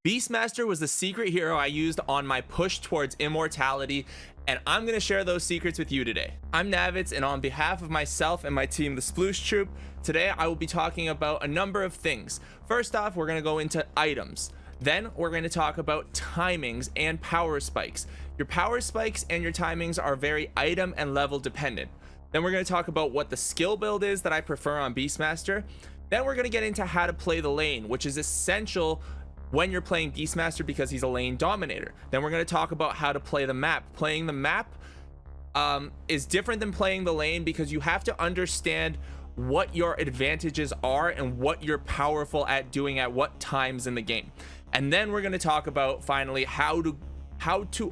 Beastmaster was the secret hero I used on my push towards immortality, and I'm going to share those secrets with you today. I'm Navetz, and on behalf of myself and my team, the Sploush Troupe, today I will be talking about a number of things. First off, we're going to go into items. Then we're going to talk about timings and power spikes. Your power spikes and your timings are very item and level dependent. Then we're going to talk about what the skill build is that I prefer on Beastmaster. Then we're going to get into how to play the lane, which is essential when you're playing Beastmaster because he's a lane dominator. Then we're going to talk about how to play the map. Playing the map is different than playing the lane because you have to understand what your advantages are and what you're powerful at doing at what times in the game. And then we're going to talk about finally how to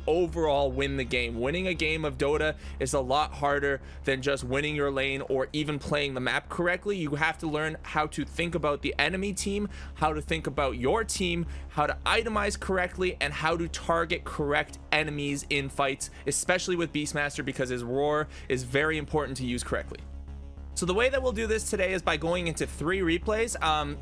overall win the game. Winning a game of Dota is a lot harder than just winning your lane or even playing the map correctly. You have to learn how to think about the enemy team, how to think about your team, how to itemize correctly, and how to target correct enemies in fights, especially with Beastmaster because his roar is very important to use correctly. So the way that we'll do this today is by going into 3 replays.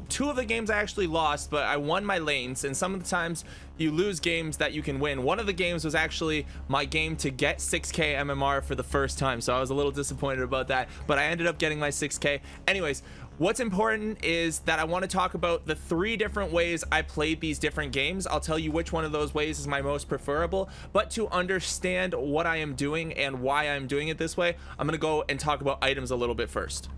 2 of the games I actually lost, but I won my lanes, and some of the times you lose games that you can win. One of the games was actually my game to get 6k MMR for the first time, so I was a little disappointed about that, but I ended up getting my 6k. Anyways, what's important is that I want to talk about the 3 different ways I played these different games. I'll tell you which one of those ways is my most preferable, but to understand what I am doing and why I'm doing it this way, I'm going to go and talk about items a little bit first.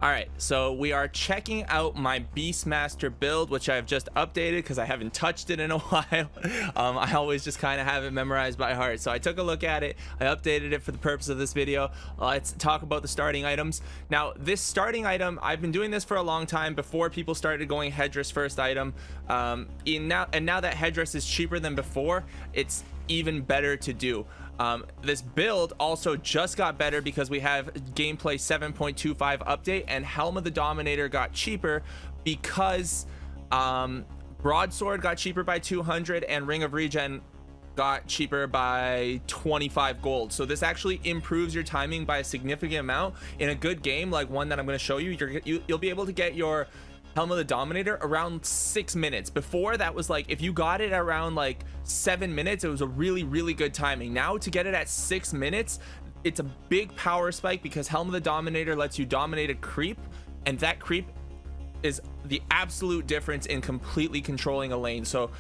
Alright, so we are checking out my Beastmaster build, which I've just updated because I haven't touched it in a while. I always just kind of have it memorized by heart. So I took a look at it, I updated it for the purpose of this video. Let's talk about the starting items. Now, this starting item, I've been doing this for a long time before people started going Headdress first item. Now that Headdress is cheaper than before, it's even better to do. This build also just got better because we have gameplay 7.25 update, and Helm of the Dominator got cheaper because Broadsword got cheaper by 200 and Ring of Regen got cheaper by 25 gold. So this actually improves your timing by a significant amount. In a good game like one that I'm going to show you, you'll be able to get your Helm of the Dominator around 6 minutes. Before, that was like, if you got it around like 7 minutes, it was a really good timing. Now to get it at 6 minutes, it's a big power spike because Helm of the Dominator lets you dominate a creep, and that creep is the absolute difference in completely controlling a lane. So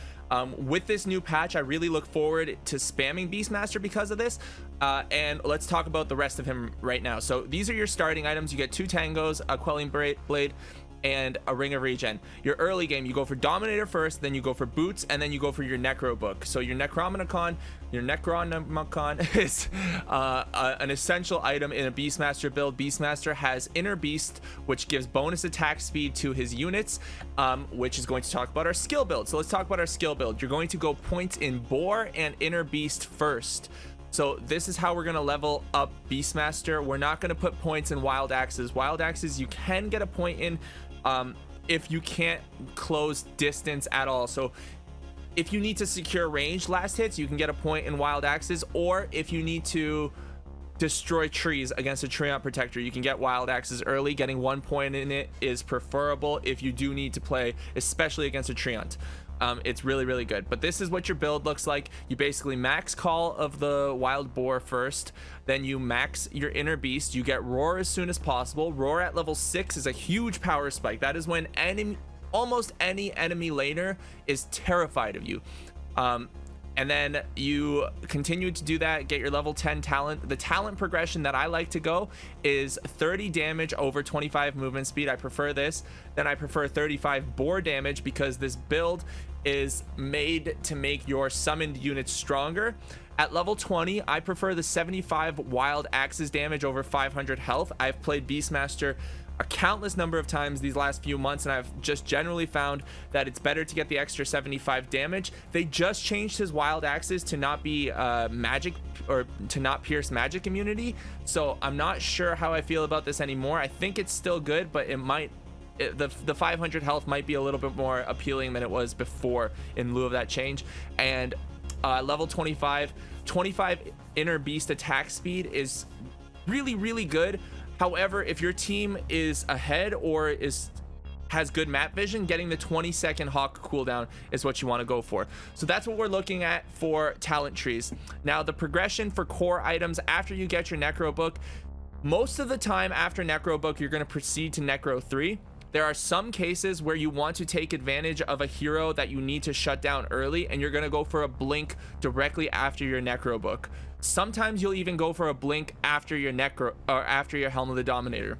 with this new patch, I really look forward to spamming Beastmaster because of this. And let's talk about the rest of him right now. So these are your starting items. You get 2 tangos, a quelling blade, and a Ring of Regen. Your early game, you go for Dominator first, then you go for boots, and then you go for your Necro book. So your Necronomicon is an essential item in a Beastmaster build. Beastmaster has Inner Beast, which gives bonus attack speed to his units, which is going to talk about our skill build. So let's talk about our skill build. You're going to go points in Boar and Inner Beast first. So this is how we're going to level up Beastmaster. We're not going to put points in Wild Axes. Wild Axes you can get a point in if you can't close distance at all. So if you need to secure range last hits, you can get a point in Wild Axes, or if you need to destroy trees against a Treant Protector, you can get Wild Axes early. Getting 1 point in it is preferable if you do need to play, especially against a Treant. It's really good. But this is what your build looks like. You basically max call of the Wild Boar first, then you max your Inner Beast. You get Roar as soon as possible. Roar at level 6 is a huge power spike. That is when almost any enemy laner is terrified of you. And then you continue to do that, get your level 10 talent. The talent progression that I like to go is 30 damage over 25 movement speed. I prefer this. Then I prefer 35 boar damage because this build is made to make your summoned units stronger. At level 20, I prefer the 75 Wild Axes damage over 500 health. I've played Beastmaster a countless number of times these last few months, and I've just generally found that it's better to get the extra 75 damage. They just changed his Wild Axes to not be magic, or to not pierce magic immunity, so I'm not sure how I feel about this anymore. I think it's still good, but the 500 health might be a little bit more appealing than it was before in lieu of that change. And level 25 Inner Beast attack speed is really good. However, if your team is ahead or is has good map vision, getting the 20-second Hawk cooldown is what you want to go for. So that's what we're looking at for talent trees. Now, the progression for core items after you get your Necro book, most of the time after Necro book, you're going to proceed to Necro 3. There are some cases where you want to take advantage of a hero that you need to shut down early, and you're going to go for a blink directly after your Necro book. Sometimes you'll even go for a blink after your Necro, or after your Helm of the Dominator.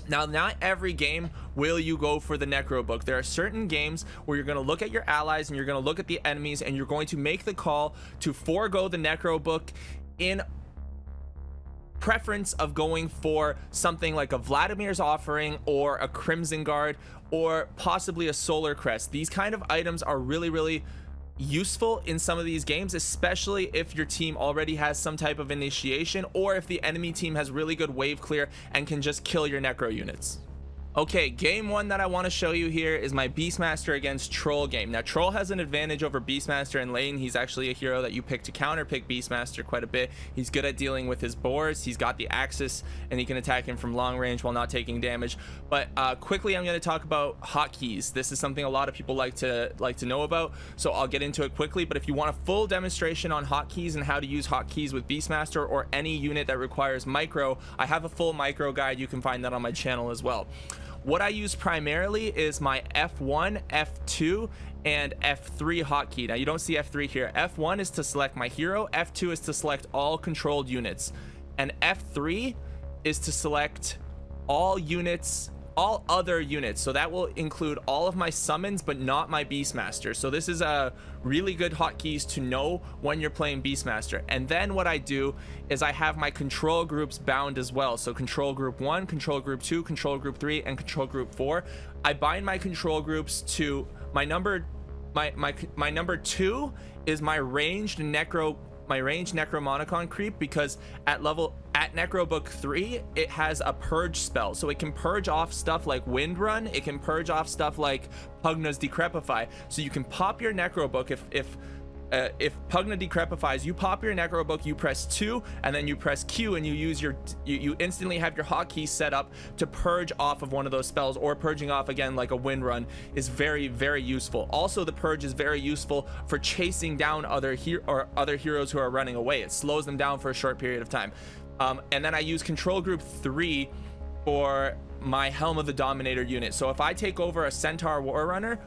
Now, not every game will you go for the Necro book. There are certain games where you're going to look at your allies and you're going to look at the enemies, and you're going to make the call to forego the Necro book in preference of going for something like a Vladimir's Offering or a Crimson Guard or possibly a Solar Crest. These kind of items are really useful in some of these games, especially if your team already has some type of initiation, or if the enemy team has really good wave clear and can just kill your Necro units. Okay, game one that I want to show you here is my Beastmaster against Troll game. Now, Troll has an advantage over Beastmaster in lane. He's actually a hero that you pick to counter pick Beastmaster quite a bit. He's good at dealing with his boars. He's got the Axis, and he can attack him from long range while not taking damage. But quickly, I'm going to talk about hotkeys. This is something a lot of people like to know about, so I'll get into it quickly. But if you want a full demonstration on hotkeys and how to use hotkeys with Beastmaster or any unit that requires micro, I have a full micro guide. You can find that on my channel as well. What I use primarily is my F1, F2, and F3 hotkey. Now, you don't see F3 here. F1 is to select my hero, F2 is to select all controlled units, and F3 is to select all units, all other units. So that will include all of my summons, but not my Beastmaster. So this is a really good hotkeys to know when you're playing Beastmaster. And then what I do is I have my control groups bound as well. So control group 1, control group 2, control group 3, and control group 4. I bind my control groups to my number 2 is my ranged Necromonicon creep, because at Necro book 3 it has a purge spell, so it can purge off stuff like Wind Run, it can purge off stuff like Pugna's Decrepify. So you can pop your Necro book if Pugna decrepifies, you pop your Necro book, you press 2, and then you press Q, and you instantly have your hotkey set up to purge off of one of those spells, or purging off again like a Wind Run is very useful. Also, the purge is very useful for chasing down other heroes who are running away. It slows them down for a short period of time. And then I use control group 3 for my Helm of the Dominator unit. So if I take over a Centaur War Runner,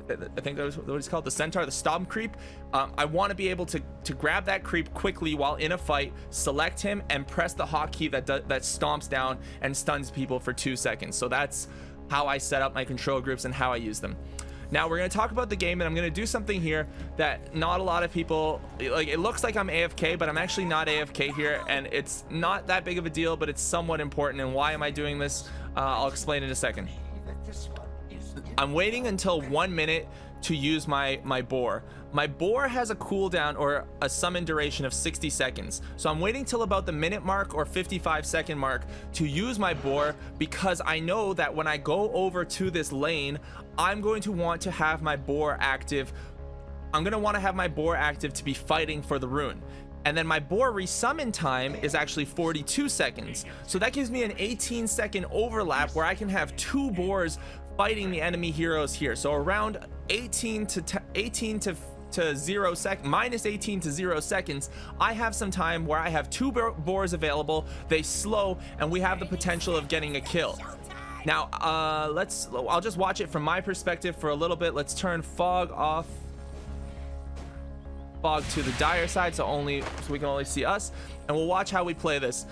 I think that was what it's called, the Centaur, the Stomp creep, I want to be able to grab that creep quickly while in a fight, select him, and press the hotkey that stomps down and stuns people for 2 seconds. So that's how I set up my control groups and how I use them. Now we're going to talk about the game, and I'm going to do something here that not a lot of people like. It looks like I'm AFK, but I'm actually not AFK here, and it's not that big of a deal, but it's somewhat important. And why am I doing this? I'll explain in a second. I'm waiting until 1 minute to use my boar. My boar has a cooldown or a summon duration of 60 seconds. So I'm waiting till about the minute mark or 55-second mark to use my boar, because I know that when I go over to this lane, I'm going to want to have my boar active. I'm going to want to have my boar active to be fighting for the rune. And then my boar resummon time is actually 42 seconds. So that gives me an 18-second overlap where I can have 2 boars fighting the enemy heroes here. So around minus 18 to 0 seconds, I have some time where I have 2 boars available. They slow, and we have the potential of getting a kill. Now, I'll just watch it from my perspective for a little bit. Let's turn fog off. Fog to the dire side, so we can only see us, and we'll watch how we play this.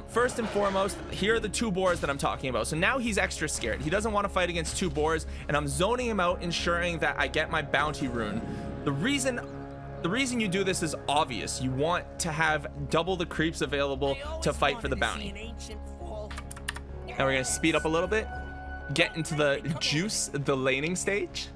First and foremost, here are the 2 boars that I'm talking about. So now he's extra scared. He doesn't want to fight against 2 boars, and I'm zoning him out, ensuring that I get my bounty rune. The reason you do this is obvious. You want to have double the creeps available to fight for the bounty. Now we're gonna speed up a little bit, get into the juice, the laning stage,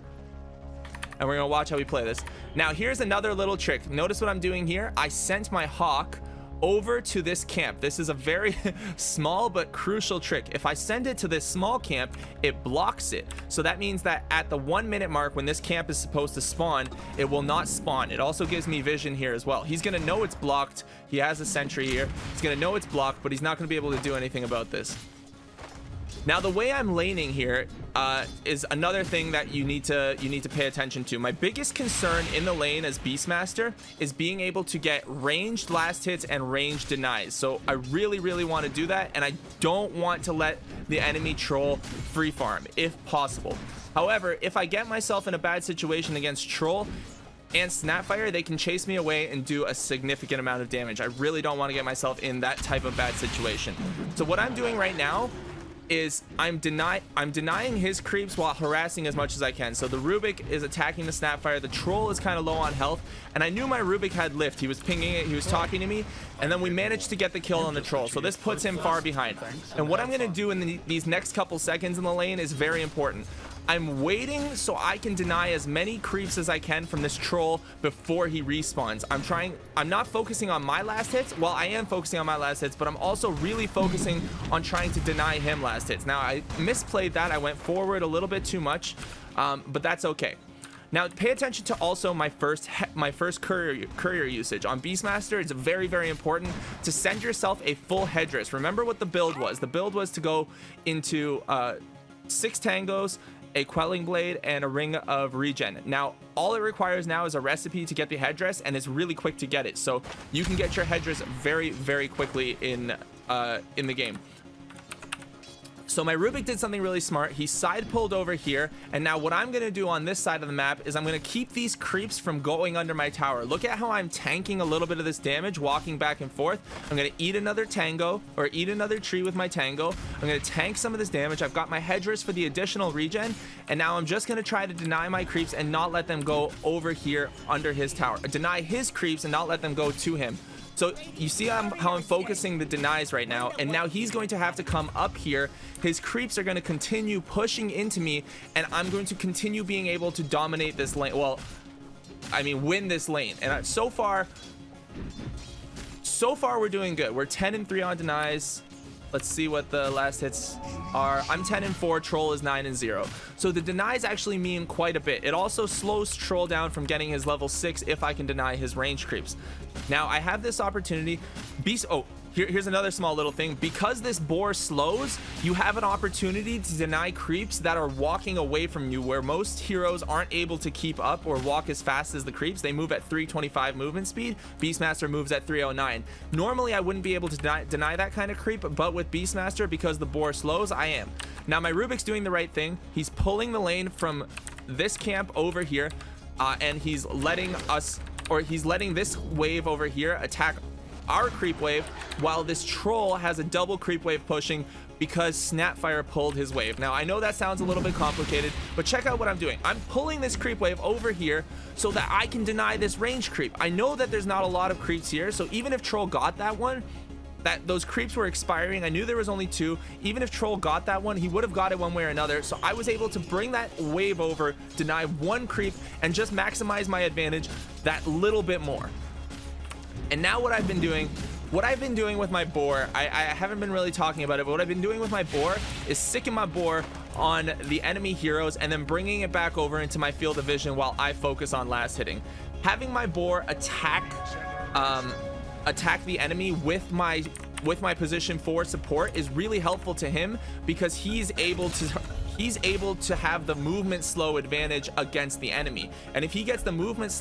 and we're gonna watch how we play this. Now here's another little trick. Notice what I'm doing here. I sent my hawk over to this camp. This is a very small but crucial trick. If I send it to this small camp, it blocks it. So that means that at the 1 minute mark, when this camp is supposed to spawn, it will not spawn. It also gives me vision here as well. He's gonna know it's blocked. He has a sentry here. He's gonna know it's blocked, but he's not gonna be able to do anything about this. Now the way I'm laning here is another thing that you need to pay attention to. My biggest concern in the lane as Beastmaster is being able to get ranged last hits and ranged denies. So I really want to do that, and I don't want to let the enemy troll free farm if possible. However, if I get myself in a bad situation against troll and Snapfire, they can chase me away and do a significant amount of damage. I really don't want to get myself in that type of bad situation. So what I'm doing right now is I'm denying his creeps while harassing as much as I can. So the Rubik is attacking the Snapfire. The troll is kind of low on health, and I knew my Rubik had lift. He was pinging it, he was talking to me, and then we managed to get the kill on the troll. So this puts him far behind. And what I'm going to do in these next couple seconds in the lane is very important. I'm waiting so I can deny as many creeps as I can from this troll before he respawns. I'm not focusing on my last hits. Well, I am focusing on my last hits, but I'm also really focusing on trying to deny him last hits. Now, I misplayed that. I went forward a little bit too much, but that's okay. Now, pay attention to also my first courier usage. On Beastmaster, it's very important to send yourself a full headdress. Remember what the build was. The build was to go into 6 tangos, a quelling blade, and a ring of regen. Now all it requires now is a recipe to get the headdress, and it's really quick to get it, so you can get your headdress very quickly in the game. So my Rubik did something really smart. He side pulled over here, and now what I'm gonna do on this side of the map is I'm gonna keep these creeps from going under my tower. Look at how I'm tanking a little bit of this damage, walking back and forth. I'm gonna eat another tango, or eat another tree with my tango. I'm gonna tank some of this damage. I've got my headdress for the additional regen, and now I'm just gonna try to deny my creeps and not let them go over here under his tower. Deny his creeps and not let them go to him. So you see how I'm focusing the denies right now, and now he's going to have to come up here. His creeps are going to continue pushing into me, and I'm going to continue being able to dominate this lane. Well, I mean, win this lane. And so far we're doing good. We're 10-3 on denies. Let's see what the last hits are. I'm 10-4, troll is 9-0. So the denies actually mean quite a bit. It also slows troll down from getting his level 6 if I can deny his range creeps. Now I have this opportunity. Here's another small little thing. Because this boar slows, you have an opportunity to deny creeps that are walking away from you, where most heroes aren't able to keep up or walk as fast as the creeps. They move at 325 movement speed. Beastmaster moves at 309. Normally I wouldn't be able to deny that kind of creep, but with Beastmaster, because the boar slows, I am. Now my Rubik's doing the right thing. He's pulling the lane from this camp over here, and he's letting this wave over here attack our creep wave, while this troll has a double creep wave pushing because Snapfire pulled his wave. Now I know that sounds a little bit complicated, but check out what I'm doing. I'm pulling this creep wave over here so that I can deny this range creep. I know that there's not a lot of creeps here, so even if troll got that one, those creeps were expiring. I knew there was only 2. Even if troll got that one, he would have got it one way or another. So I was able to bring that wave over, deny 1 creep, and just maximize my advantage that little bit more. And now what I've been doing with my boar, I haven't been really talking about it, but what I've been doing with my boar is sicking my boar on the enemy heroes and then bringing it back over into my field of vision while I focus on last hitting. Having my boar attack the enemy with my position 4 support is really helpful to him, because he's able to have the movement slow advantage against the enemy. And if he gets the movement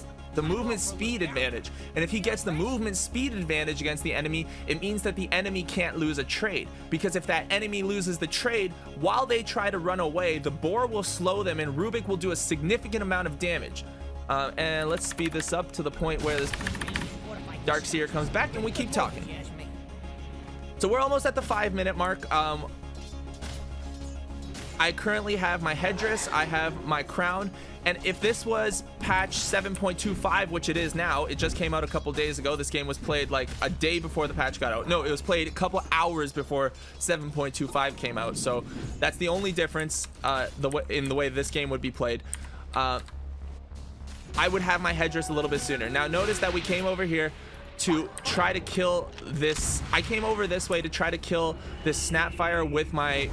speed advantage, against the enemy, it means that the enemy can't lose a trade, because if that enemy loses the trade while they try to run away, the boar will slow them and Rubik will do a significant amount of damage. And let's speed this up to the point where this Darkseer comes back and we keep talking. So we're almost at the 5-minute mark. I currently have my headdress, I have my crown, and if this was patch 7.25, which it is now, it just came out a couple days ago. This game was played like a day before the patch got out. No, it was played a couple hours before 7.25 came out. So that's the only difference in the way this game would be played. I would have my headdress a little bit sooner. Now notice that we came over here to try to kill this. I came over this way to try to kill this Snapfire with my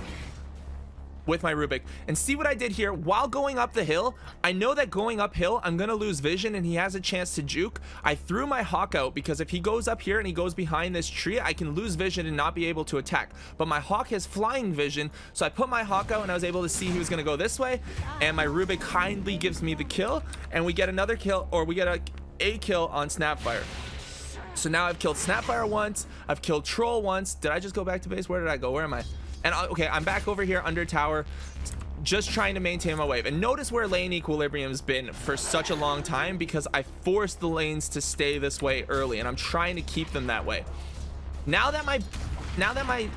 with my Rubik. And see what I did here while going up the hill. I know that going uphill I'm gonna lose vision and he has a chance to juke. I threw my hawk out because if he goes up here and he goes behind this tree, I can lose vision and not be able to attack. But my hawk has flying vision, so I put my hawk out and I was able to see he was gonna go this way, and my Rubik kindly gives me the kill, and we get another kill, or we get a kill on Snapfire. So now I've killed Snapfire once, I've killed Troll once. Did I just go back to base? Where did I go? Where am I? And okay, I'm back over here under tower, just trying to maintain my wave. And notice where lane equilibrium's been for such a long time, because I forced the lanes to stay this way early, and I'm trying to keep them that way. Now that my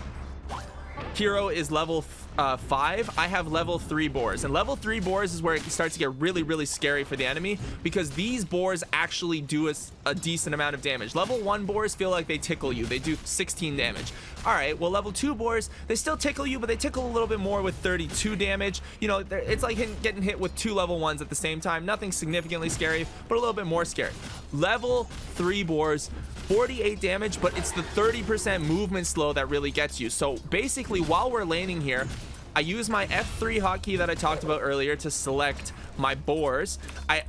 hero is level 5, I have level 3 boars, and level 3 boars is where it starts to get really scary for the enemy, because these boars actually do a decent amount of damage. Level 1 boars feel like they tickle you, they do 16 damage. All right, well, level 2 boars, they still tickle you, but they tickle a little bit more with 32 damage. You know, it's like getting hit with 2 level 1s at the same time. Nothing significantly scary, but a little bit more scary. Level 3 boars, 48 damage, but it's the 30% movement slow that really gets you. So basically, while we're laning here, I use my F3 hotkey that I talked about earlier to select my boars. I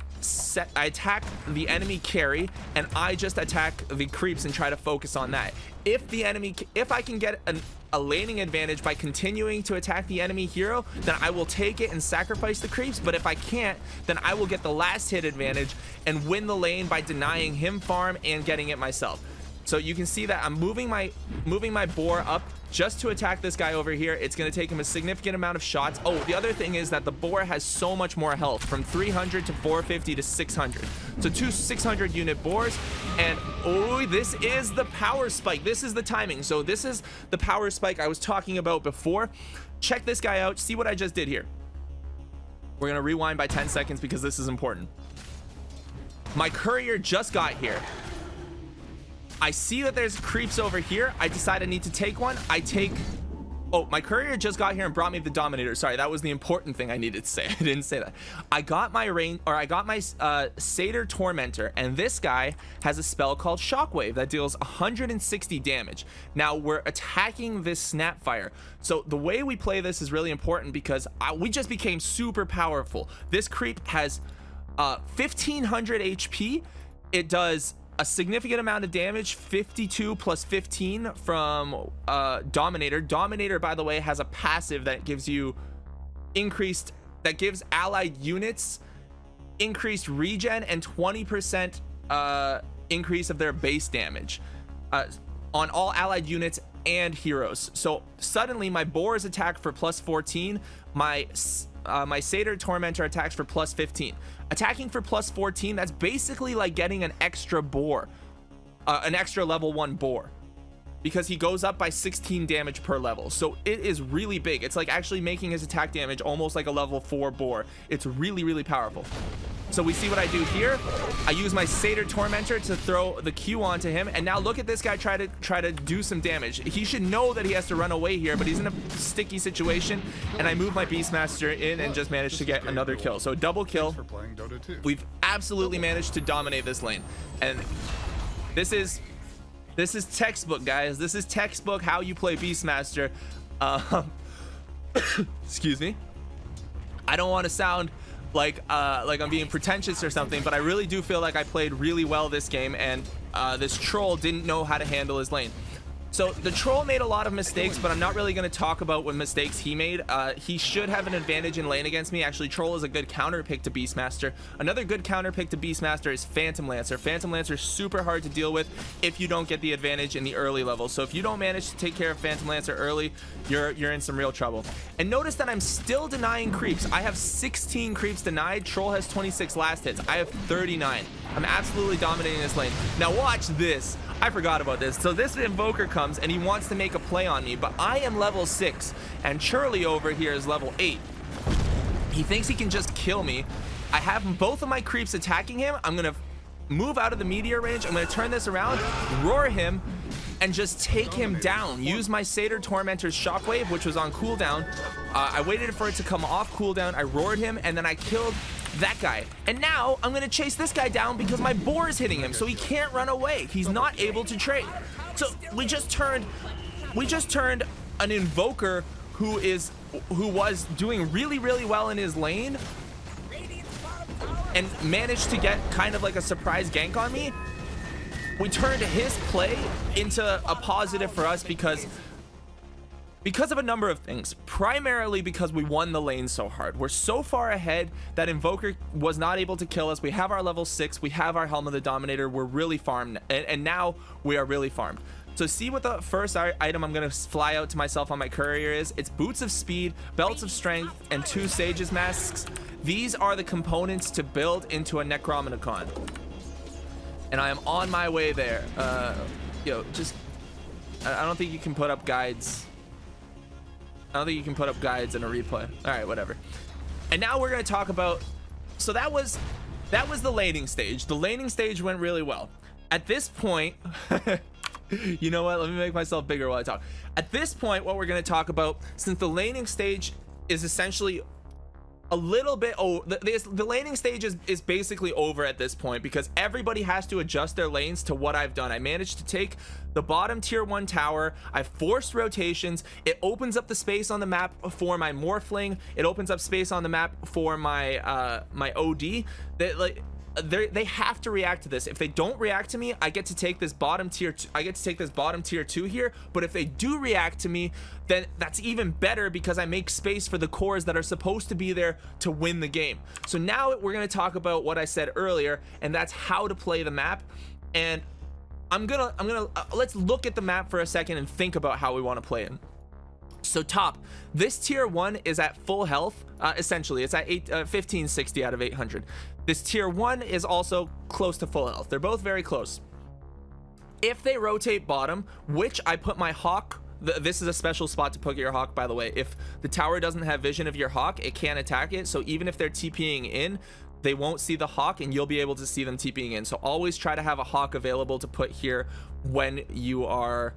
attack the enemy carry, and I just attack the creeps and try to focus on that. If I can get a laning advantage by continuing to attack the enemy hero, then I will take it and sacrifice the creeps. But if I can't, then I will get the last hit advantage and win the lane by denying him farm and getting it myself. So you can see that I'm moving my boar up just to attack this guy over here. It's going to take him a significant amount of shots. Oh, the other thing is that the boar has so much more health, from 300 to 450 to 600. So 2 600 unit boars, and oh, this is the power spike. This is the timing. So this is the power spike I was talking about before. Check this guy out. See what I just did here. We're going to rewind by 10 seconds because this is important. My courier just got here. I see that there's creeps over here. I decide I need to take one. Oh, my courier just got here and brought me the Dominator. Sorry, that was the important thing I needed to say. I didn't say that. I got my Satyr Tormentor, and this guy has a spell called Shockwave that deals 160 damage. Now we're attacking this Snapfire. So the way we play this is really important, because we just became super powerful. This creep has 1500 HP. It does a significant amount of damage, 52 plus 15 from Dominator. Dominator, by the way, has a passive that gives you that gives allied units increased regen and 20% increase of their base damage on all allied units and heroes. So suddenly my boars attack for plus 14, my Satyr Tormentor attacks for plus 15. Attacking for plus 14, that's basically like getting an extra boar, an extra level 1 boar, because he goes up by 16 damage per level. So it is really big. It's like actually making his attack damage almost like a level 4 boar. It's really powerful. So we see what I do here. I use my Satyr Tormentor to throw the Q onto him, and now look at this guy try to do some damage. He should know that he has to run away here, but he's in a sticky situation, and I move my Beastmaster in and just managed to get another kill. So double kill. We've absolutely managed to dominate this lane, and this is textbook, guys. This is textbook how you play Beastmaster. Excuse me. I don't want to sound like I'm being pretentious or something, but I really do feel like I played really well this game, and this troll didn't know how to handle his lane. So the troll made a lot of mistakes, but I'm not really going to talk about what mistakes he made. He should have an advantage in lane against me. Actually, troll is a good counter pick to Beastmaster. Another good counter pick to Beastmaster is Phantom Lancer. Phantom Lancer is super hard to deal with if you don't get the advantage in the early levels. So if you don't manage to take care of Phantom Lancer early, you're in some real trouble. And notice that I'm still denying creeps. I have 16 creeps denied. Troll has 26 last hits. I have 39. I'm absolutely dominating this lane. Now watch this. I forgot about this. So this invoker comes and he wants to make a play on me, but I am level 6 and Charlie over here is level 8. He thinks he can just kill me. I have both of my creeps attacking him. I'm gonna move out of the meteor range. I'm gonna turn this around, roar him, and just take him down. Use my Satyr Tormentor's Shockwave, which was on cooldown. I waited for it to come off cooldown. I roared him, and then I killed that guy. And now I'm gonna chase this guy down because my boar is hitting him, so he can't run away. He's not able to trade. So we just turned an invoker who is who was doing really well in his lane and managed to get kind of like a surprise gank on me, we turned his play into a positive for us because of a number of things. Primarily because we won the lane so hard. We're so far ahead that Invoker was not able to kill us. We have our level 6, we have our Helm of the Dominator, we're really farmed, and now we are really farmed. So see what the first item I'm gonna fly out to myself on my courier is. It's Boots of Speed, Belts of Strength, and 2 Sage's Masks. These are the components to build into a Necronomicon. And I am on my way there. Yo, just, I don't think you can put up guides. I don't think you can put up guides in a replay. All right, whatever. And now we're gonna talk about, so that was the laning stage. The laning stage went really well. At this point, you know what? Let me make myself bigger while I talk. At this point, what we're going to talk about, since the laning stage is essentially a little bit, the laning stage is basically over at this point because everybody has to adjust their lanes to what I've done. I managed to take the bottom tier 1 tower. I forced rotations. It opens up the space on the map for my Morphling. It opens up space on the map for my my OD. They have to react to this. If they don't react to me, I get to take this bottom tier 2 here. But if they do react to me, then that's even better because I make space for the cores that are supposed to be there to win the game. So now we're going to talk about what I said earlier, and that's how to play the map. And I'm gonna let's look at the map for a second and think about how we want to play it. So top, this tier 1 is at full health. Essentially it's at 1560 out of 800. This tier 1 is also close to full health. They're both very close. If they rotate bottom, which I put my Hawk, this is a special spot to put your Hawk, by the way. If the tower doesn't have vision of your Hawk, it can't attack it. So even if they're TPing in, they won't see the Hawk and you'll be able to see them TPing in. So always try to have a Hawk available to put here when you are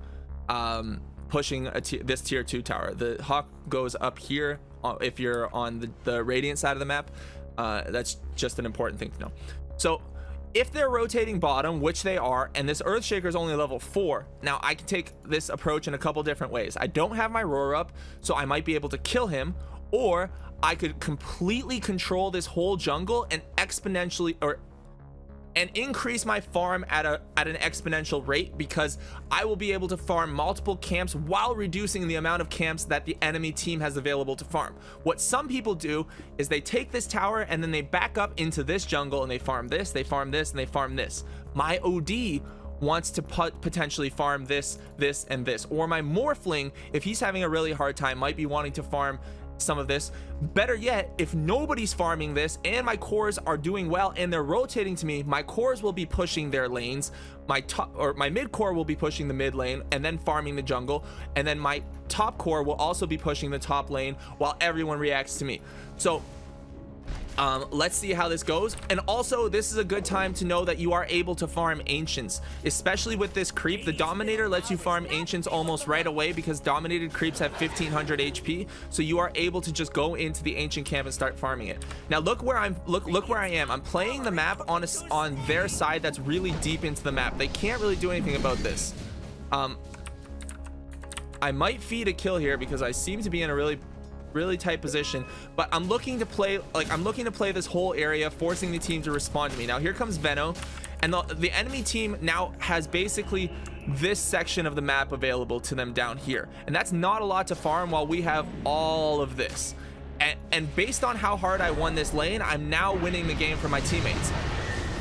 pushing this tier 2 tower. The Hawk goes up here if you're on the Radiant side of the map. That's just an important thing to know. So if they're rotating bottom, which they are, and this Earthshaker is only level 4, now I can take this approach in a couple different ways. I don't have my roar up, so I might be able to kill him, or I could completely control this whole jungle and exponentially and increase my farm at an exponential rate, because I will be able to farm multiple camps while reducing the amount of camps that the enemy team has available to farm. What some people do is they take this tower and then they back up into this jungle and they farm this, they farm this, and they farm this. My OD wants to potentially farm this, this, and this. Or my Morphling, if he's having a really hard time, might be wanting to farm some of this. Better yet, if nobody's farming this and my cores are doing well and they're rotating to me, my cores will be pushing their lanes. My mid core will be pushing the mid lane and then farming the jungle, and then my top core will also be pushing the top lane while everyone reacts to me. So let's see how this goes. And also, this is a good time to know that you are able to farm ancients, especially with this creep. The Dominator lets you farm ancients almost right away because dominated creeps have 1500 HP, so you are able to just go into the ancient camp and start farming it. Now look where I am. I'm playing the map on their side that's really deep into the map. They can't really do anything about this. I might feed a kill here because I seem to be in a really tight position, but I'm looking to play this whole area, forcing the team to respond to me. Now here comes Veno, and the enemy team now has basically this section of the map available to them down here, and that's not a lot to farm while we have all of this. And based on how hard I won this lane, I'm now winning the game for my teammates.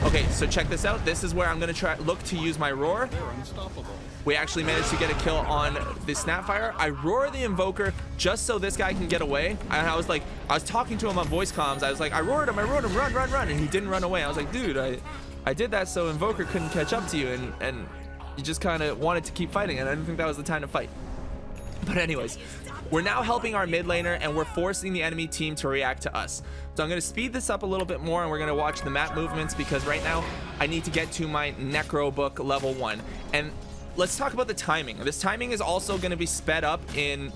Okay, so check this out. This is where I'm gonna look to use my roar. They're unstoppable. We actually managed to get a kill on the Snapfire. I roar the Invoker just so this guy can get away. I was talking to him on voice comms. I was like, I roared him, run, and he didn't run away. I was like, dude, I did that so Invoker couldn't catch up to you, and you just kind of wanted to keep fighting, and I didn't think that was the time to fight. But anyways, we're now helping our mid laner, and we're forcing the enemy team to react to us. So I'm going to speed this up a little bit more, and we're going to watch the map movements, because right now I need to get to my Necro book level 1. And let's talk about the timing. This timing is also going to be sped up in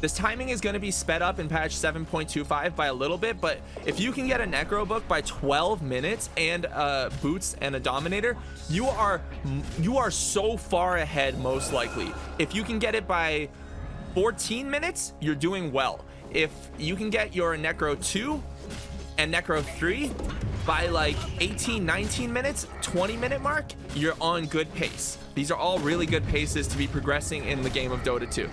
patch 7.25 by a little bit, but if you can get a Necro book by 12 minutes and boots and a Dominator, you are so far ahead, most likely. If you can get it by 14 minutes, you're doing well. If you can get your Necro 2 and Necro 3 by like 18, 19 minutes, 20-minute mark, you're on good pace. These are all really good paces to be progressing in the game of Dota 2.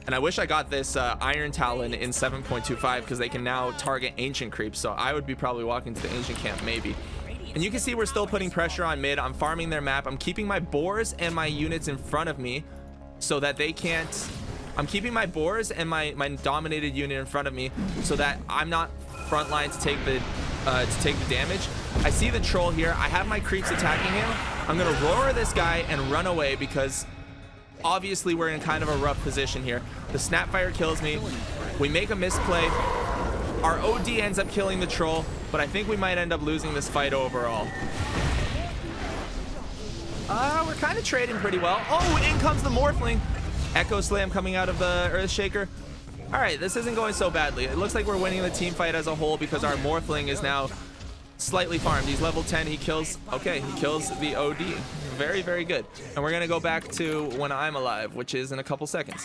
And I wish I got this Iron Talon in 7.25 because they can now target ancient creeps. So I would be probably walking to the ancient camp maybe. And you can see we're still putting pressure on mid. I'm farming their map. I'm keeping my boars and my units in front of me so that they can't. I'm keeping my boars and my dominated unit in front of me so that I'm not front line to take the damage. I see the troll here. I have my creeps attacking him. I'm gonna roar this guy and run away because obviously we're in kind of a rough position here. The Snapfire kills me. We make a misplay. Our OD ends up killing the troll, but I think we might end up losing this fight overall. We're kind of trading pretty well. Oh, in comes the Morphling. Echo Slam coming out of the Earthshaker. All right, this isn't going so badly. It looks like we're winning the team fight as a whole because our Morphling is now slightly farmed. He's level 10. He kills, okay, he kills the OD. Very, very good. And we're gonna go back to when I'm alive, which is in a couple seconds.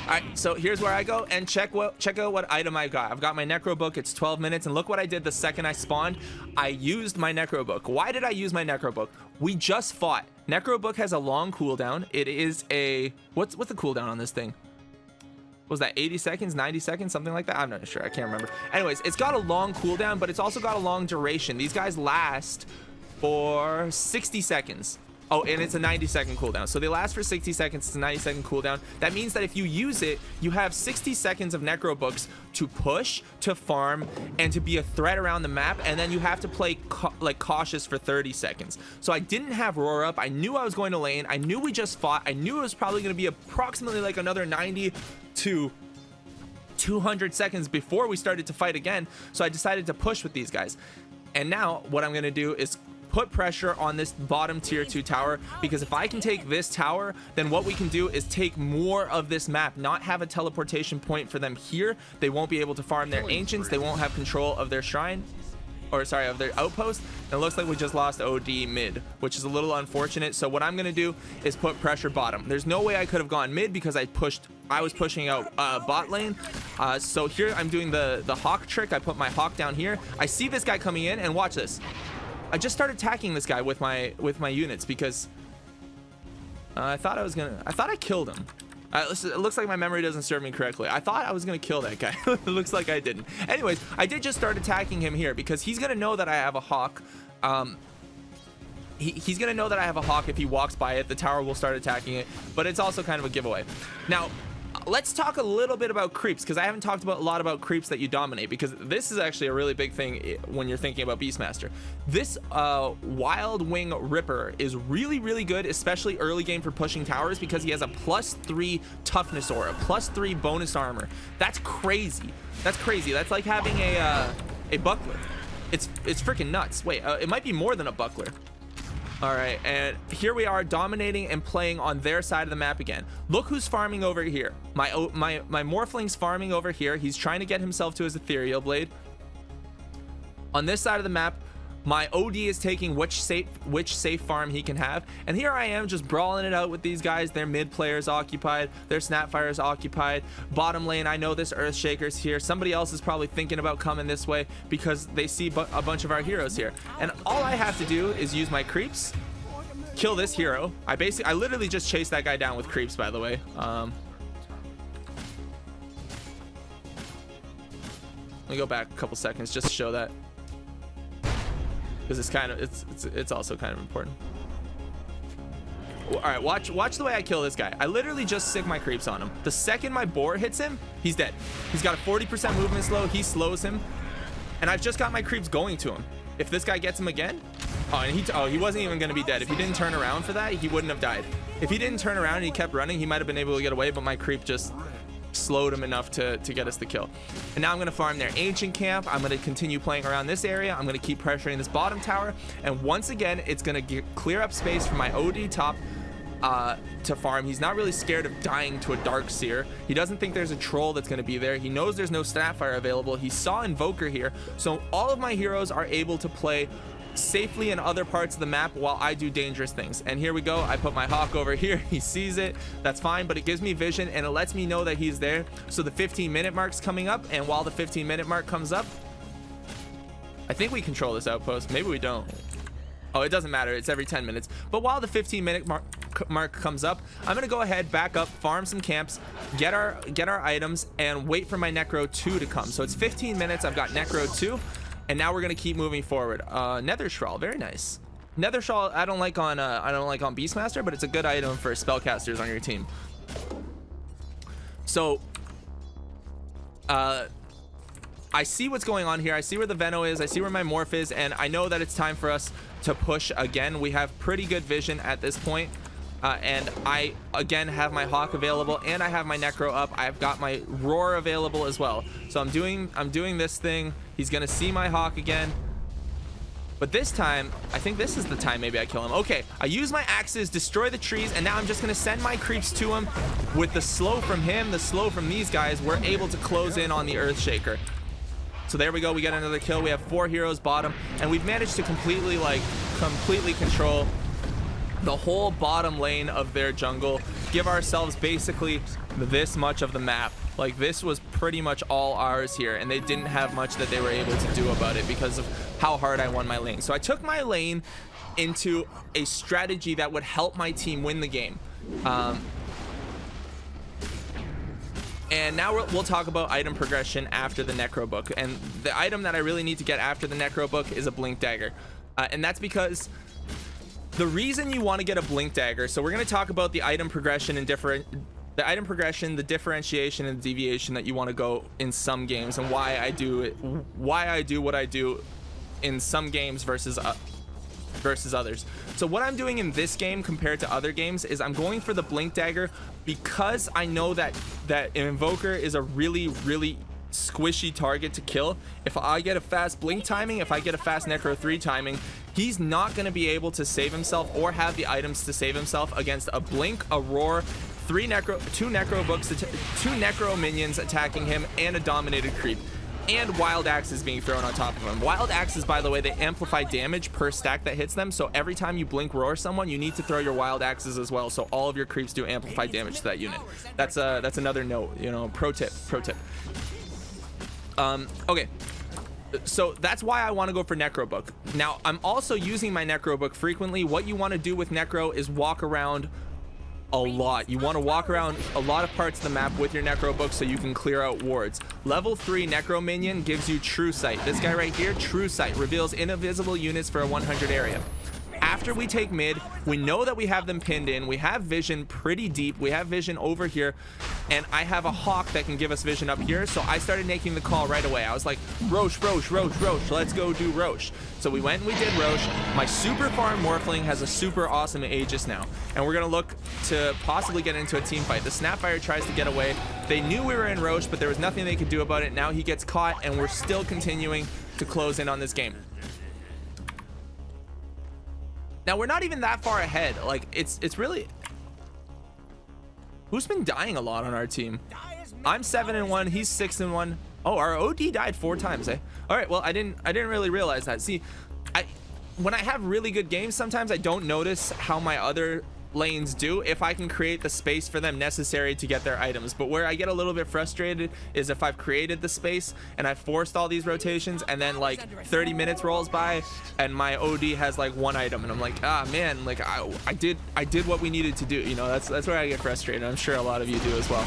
All right, so here's where I go and check out what item I got. I've got my Necro book. It's 12 minutes, and look what I did the second I spawned. I used my Necro book. Why did I use my Necro book? We just fought. Necro book has a long cooldown. It is a what's the cooldown on this thing? Was that 80 seconds, 90 seconds, something like that? I'm not sure. I can't remember. Anyways, it's got a long cooldown, but it's also got a long duration. These guys last for 60 seconds. Oh, and it's a 90-second cooldown. So they last for 60 seconds. It's a 90-second cooldown. That means that if you use it, you have 60 seconds of Necro books to push, to farm, and to be a threat around the map. And then you have to play cautious for 30 seconds. So I didn't have roar up. I knew I was going to lane. I knew we just fought. I knew it was probably going to be approximately like another 90 to 200 seconds before we started to fight again. So I decided to push with these guys. And now what I'm going to do is put pressure on this bottom tier 2 tower, because if I can take this tower, then what we can do is take more of this map, not have a teleportation point for them here. They won't be able to farm their ancients. They won't have control of their shrine, or sorry, of their outpost. And it looks like we just lost OD mid, which is a little unfortunate. So what I'm going to do is put pressure bottom. There's no way I could have gone mid because I was pushing out bot lane. So here I'm doing the hawk trick. I put my hawk down here. I see this guy coming in, and watch this. I just started attacking this guy with my units because I thought I killed him. It looks like my memory doesn't serve me correctly. I thought I was gonna kill that guy. It looks like I didn't. Anyways, I did just start attacking him here because he's gonna know that I have a hawk. He's gonna know that I have a hawk. If he walks by it, the tower will start attacking it, but it's also kind of a giveaway. Now let's talk a little bit about creeps, because I haven't talked a lot about creeps that you dominate, because this is actually a really big thing when you're thinking about Beastmaster. This Wild Wing Ripper is really, really good, especially early game for pushing towers, because he has a +3 toughness aura, +3 bonus armor. That's crazy. That's crazy. That's like having a buckler. It's freaking nuts. Wait, it might be more than a buckler. All right, and here we are dominating and playing on their side of the map again. Look who's farming over here. My Morphling's farming over here. He's trying to get himself to his Ethereal Blade. On this side of the map, my OD is taking which safe farm he can have. And here I am just brawling it out with these guys. Their mid players occupied. Their Snapfire's occupied. Bottom lane, I know this Earthshaker's here. Somebody else is probably thinking about coming this way because they see a bunch of our heroes here. And all I have to do is use my creeps, kill this hero. I literally just chased that guy down with creeps, by the way. Let me go back a couple seconds just to show that, because it's also kind of important. All right, watch the way I kill this guy. I literally just sick my creeps on him. The second my boar hits him, he's dead. He's got a 40% movement slow. He slows him, and I've just got my creeps going to him. If this guy gets him again, he wasn't even gonna be dead. If he didn't turn around for that, he wouldn't have died. If he didn't turn around and he kept running, he might have been able to get away, but my creep just slowed him enough to get us the kill. And now I'm going to farm their ancient camp. I'm going to continue playing around this area. I'm going to keep pressuring this bottom tower, and once again it's going to clear up space for my OD top to farm. He's not really scared of dying to a Darkseer. He doesn't think there's a troll that's going to be there. He knows there's no Snapfire available. He saw Invoker here, so all of my heroes are able to play safely in other parts of the map while I do dangerous things. And here we go. I put my hawk over here. He sees it. That's fine, but it gives me vision and it lets me know that he's there. So the 15-minute mark's coming up, and while the 15-minute mark comes up, I think we control this outpost. Maybe we don't. Oh, it doesn't matter. It's every 10 minutes. But while the 15-minute mark comes up, I'm gonna go ahead, back up, farm some camps, get our items, and wait for my Necro 2 to come. So it's 15 minutes. I've got Necro 2, and now we're gonna keep moving forward. Nether Shawl, very nice. Nether Shawl, I don't like on Beastmaster, but it's a good item for spellcasters on your team. So, I see what's going on here. I see where the Veno is. I see where my Morph is, and I know that it's time for us to push again. We have pretty good vision at this point, and I again have my Hawk available, and I have my Necro up. I've got my Roar available as well. So I'm doing this thing. He's gonna see my Hawk again, but this time I think this is the time maybe I kill him. Okay, I use my axes, destroy the trees, and now I'm just gonna send my creeps to him. With the slow from him, the slow from these guys, we're able to close in on the Earthshaker. So there we go. We got another kill. We have 4 heroes bottom, and we've managed to completely control the whole bottom lane of their jungle, give ourselves basically this much of the map. Like, this was pretty much all ours here, and they didn't have much that they were able to do about it because of how hard I won my lane. So I took my lane into a strategy that would help my team win the game. And now we'll talk about item progression after the Necro book. And the item that I really need to get after the Necro book is a Blink Dagger. And that's because the reason you want to get a Blink Dagger, so we're going to talk about the item progression and the item progression, the differentiation and the deviation that you want to go in some games, and why I do it, why I do what I do in some games versus others. So what I'm doing in this game compared to other games is I'm going for the Blink Dagger because I know that Invoker is a really squishy target to kill. If I get a fast blink timing, if I get a fast Necro 3 timing, he's not going to be able to save himself or have the items to save himself against a blink, a roar, two Necro minions attacking him, and a Dominator creep. And wild axes being thrown on top of him. Wild axes, by the way, they amplify damage per stack that hits them. So every time you blink roar someone, you need to throw your wild axes as well. So all of your creeps do amplify damage to that unit. That's another note, you know, pro tip. Okay. So that's why I want to go for Necro book. Now I'm also using my Necro book frequently. What you want to do with Necro is walk around a lot. You want to walk around a lot of parts of the map with your Necro book so you can clear out wards. Level 3 Necro minion gives you True Sight. This guy right here, True Sight, reveals invisible units for a 100 area. After we take mid, we know that we have them pinned in. We have vision pretty deep. We have vision over here, and I have a Hawk that can give us vision up here. So I started making the call right away. I was like, Roche, let's go do Roche. So we went and we did Roche. My super farm Morphling has a super awesome Aegis now, and we're gonna look to possibly get into a team fight. The Snapfire tries to get away. They knew we were in Roche, but there was nothing they could do about it. Now he gets caught, and we're still continuing to close in on this game. Now we're not even that far ahead. Like, it's really, who's been dying a lot on our team? I'm 7-1, he's 6-1. Oh, our OD died 4 times, eh? All right, well, I didn't really realize that. See, when I have really good games, sometimes I don't notice how my other lanes do if I can create the space for them necessary to get their items. But where I get a little bit frustrated is if I've created the space and I've forced all these rotations, and then like 30 minutes rolls by and my OD has like 1 item, and I'm like, ah man, like I did what we needed to do. You know, that's where I get frustrated. I'm sure a lot of you do as well.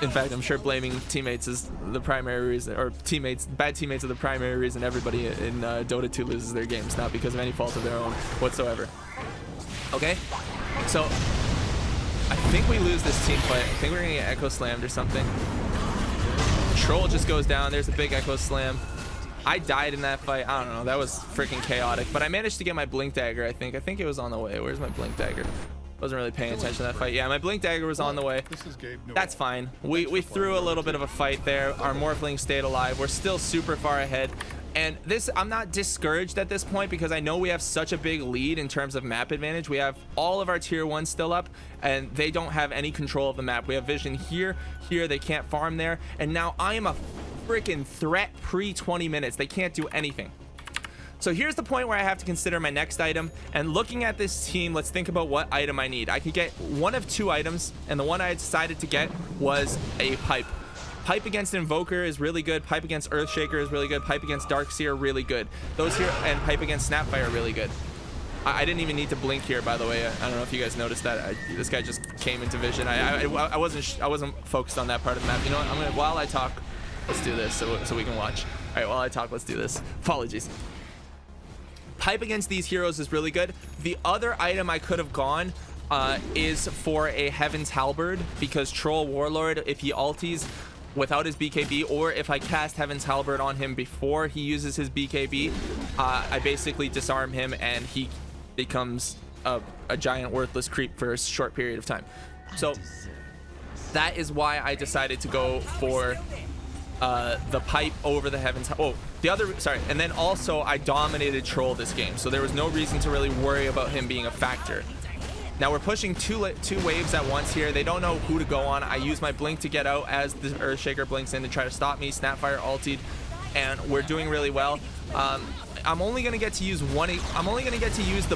In fact, I'm sure blaming teammates is the primary reason, or bad teammates are the primary reason everybody in Dota 2 loses their games, not because of any fault of their own whatsoever. Okay, so I think we lose this team fight. I think we're gonna get Echo Slammed or something. Troll just goes down. There's a big Echo Slam. I died in that fight. I don't know. That was freaking chaotic. But I managed to get my Blink Dagger, I think. I think it was on the way. Where's my Blink Dagger? Wasn't really paying attention to that fight. Yeah, my Blink Dagger was on the way. That's fine. We threw a little bit of a fight there. Our Morphling stayed alive. We're still super far ahead. And this, I'm not discouraged at this point because I know we have such a big lead in terms of map advantage. We have all of our tier 1s still up, and they don't have any control of the map. We have vision here, they can't farm there. And now I am a freaking threat pre 20 minutes. They can't do anything. So here's the point where I have to consider my next item, and looking at this team, let's think about what item I need. I could get one of two items, and the one I decided to get was a pipe. Pipe against Invoker is really good. Pipe against Earthshaker is really good. Pipe against Darkseer, really good. Those here, and Pipe against Snapfire, really good. I didn't even need to blink here, by the way. I don't know if you guys noticed that. This guy just came into vision. I wasn't focused on that part of the map. You know what? While I talk, let's do this so we can watch. All right, while I talk, let's do this. Apologies. Pipe against these heroes is really good. The other item I could have gone is for a Heaven's Halberd, because Troll Warlord, if he ulties without his BKB, or if I cast Heaven's Halberd on him before he uses his BKB, I basically disarm him and he becomes a giant worthless creep for a short period of time. So that is why I decided to go for the pipe over the Heaven's. Oh, the other, sorry. And then also I dominated Troll this game, so there was no reason to really worry about him being a factor. Now we're pushing two waves at once here. They don't know who to go on. I use my blink to get out as the Earthshaker blinks in to try to stop me. Snapfire ultied, and we're doing really well. I'm only gonna get to use the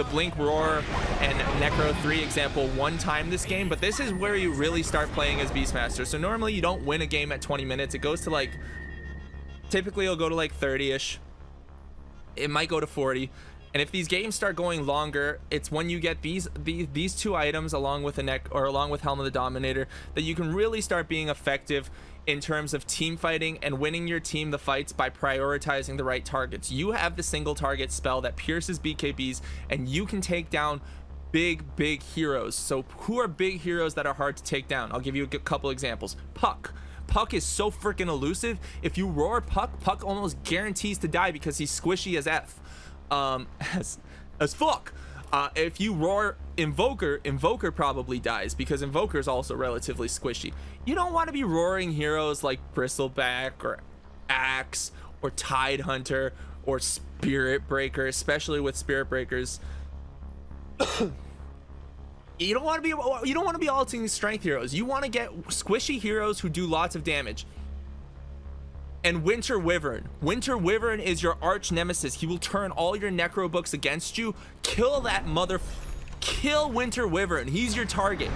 blink roar and Necro 3 example one time this game, but this is where you really start playing as Beastmaster. So normally you don't win a game at 20 minutes. It goes to like, typically it'll go to like 30-ish. It might go to 40. And if these games start going longer, it's when you get these two items along with along with Helm of the Dominator that you can really start being effective in terms of team fighting and winning your team the fights by prioritizing the right targets. You have the single target spell that pierces BKBs, and you can take down big heroes. So who are big heroes that are hard to take down? I'll give you a couple examples. Puck is so freaking elusive. If you roar Puck almost guarantees to die because he's squishy as F. As fuck. If you roar Invoker probably dies because Invoker is also relatively squishy. You don't want to be roaring heroes like Bristleback or Axe or Tidehunter or Spirit Breaker, especially with Spirit Breakers. You don't want to be ulting strength heroes. You want to get squishy heroes who do lots of damage. And Winter Wyvern is your arch nemesis. He will turn all your Necro books against you. Kill Winter Wyvern. He's your target.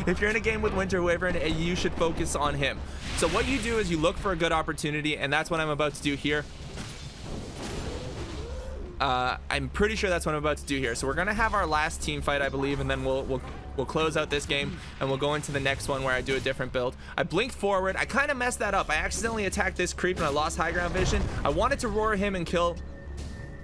If you're in a game with Winter Wyvern, you should focus on him. So what you do is you look for a good opportunity, and that's what I'm about to do here. I'm pretty sure that's what I'm about to do here. So we're gonna have our last team fight, I believe, and then we'll close out this game and we'll go into the next one where I do a different build. I blinked forward. I kind of messed that up. I accidentally attacked this creep and I lost high ground vision. I wanted to roar him and kill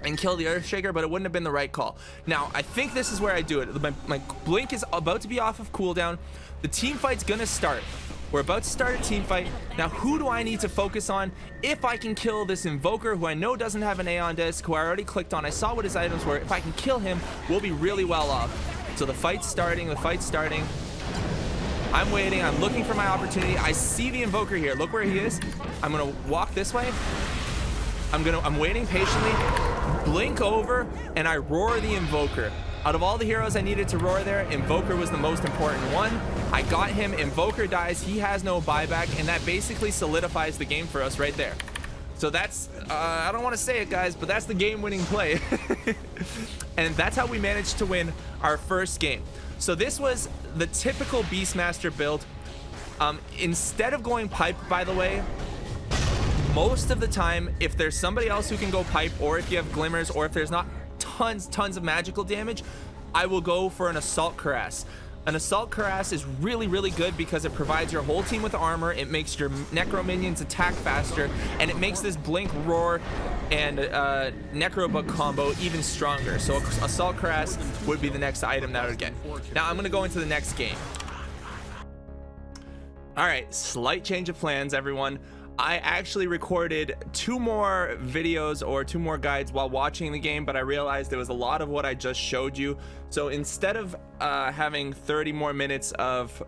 the Earthshaker, but it wouldn't have been the right call. Now I think this is where I do it. My blink is about to be off of cooldown. The team fight's gonna start. We're about to start a team fight. Now, who do I need to focus on? If I can kill this Invoker, who I know doesn't have an Aeon Disc, who I already clicked on, I saw what his items were. If I can kill him, we'll be really well off. So the fight's starting. I'm waiting. I'm looking for my opportunity. I see the Invoker here. Look where he is. I'm gonna walk this way. I'm waiting patiently. Blink over, and I roar the Invoker. Out of all the heroes I needed to roar there, Invoker was the most important one. I got him. Invoker dies. He has no buyback, and that basically solidifies the game for us right there. So that's, I don't want to say it, guys, but that's the game-winning play. And that's how we managed to win our first game. So this was the typical Beastmaster build. Instead of going pipe, by the way, most of the time, if there's somebody else who can go pipe, or if you have glimmers, or if there's not tons of magical damage, I will go for an Assault Cuirass. An Assault Cuirass is really good because it provides your whole team with armor, it makes your Necro minions attack faster, and it makes this blink, roar, and Necro book combo even stronger. So Assault Cuirass would be the next item that I would get. Now I'm gonna go into the next game. All right, slight change of plans, everyone. I actually recorded 2 more videos or 2 more guides while watching the game, but I realized there was a lot of what I just showed you. So instead of having 30 more minutes of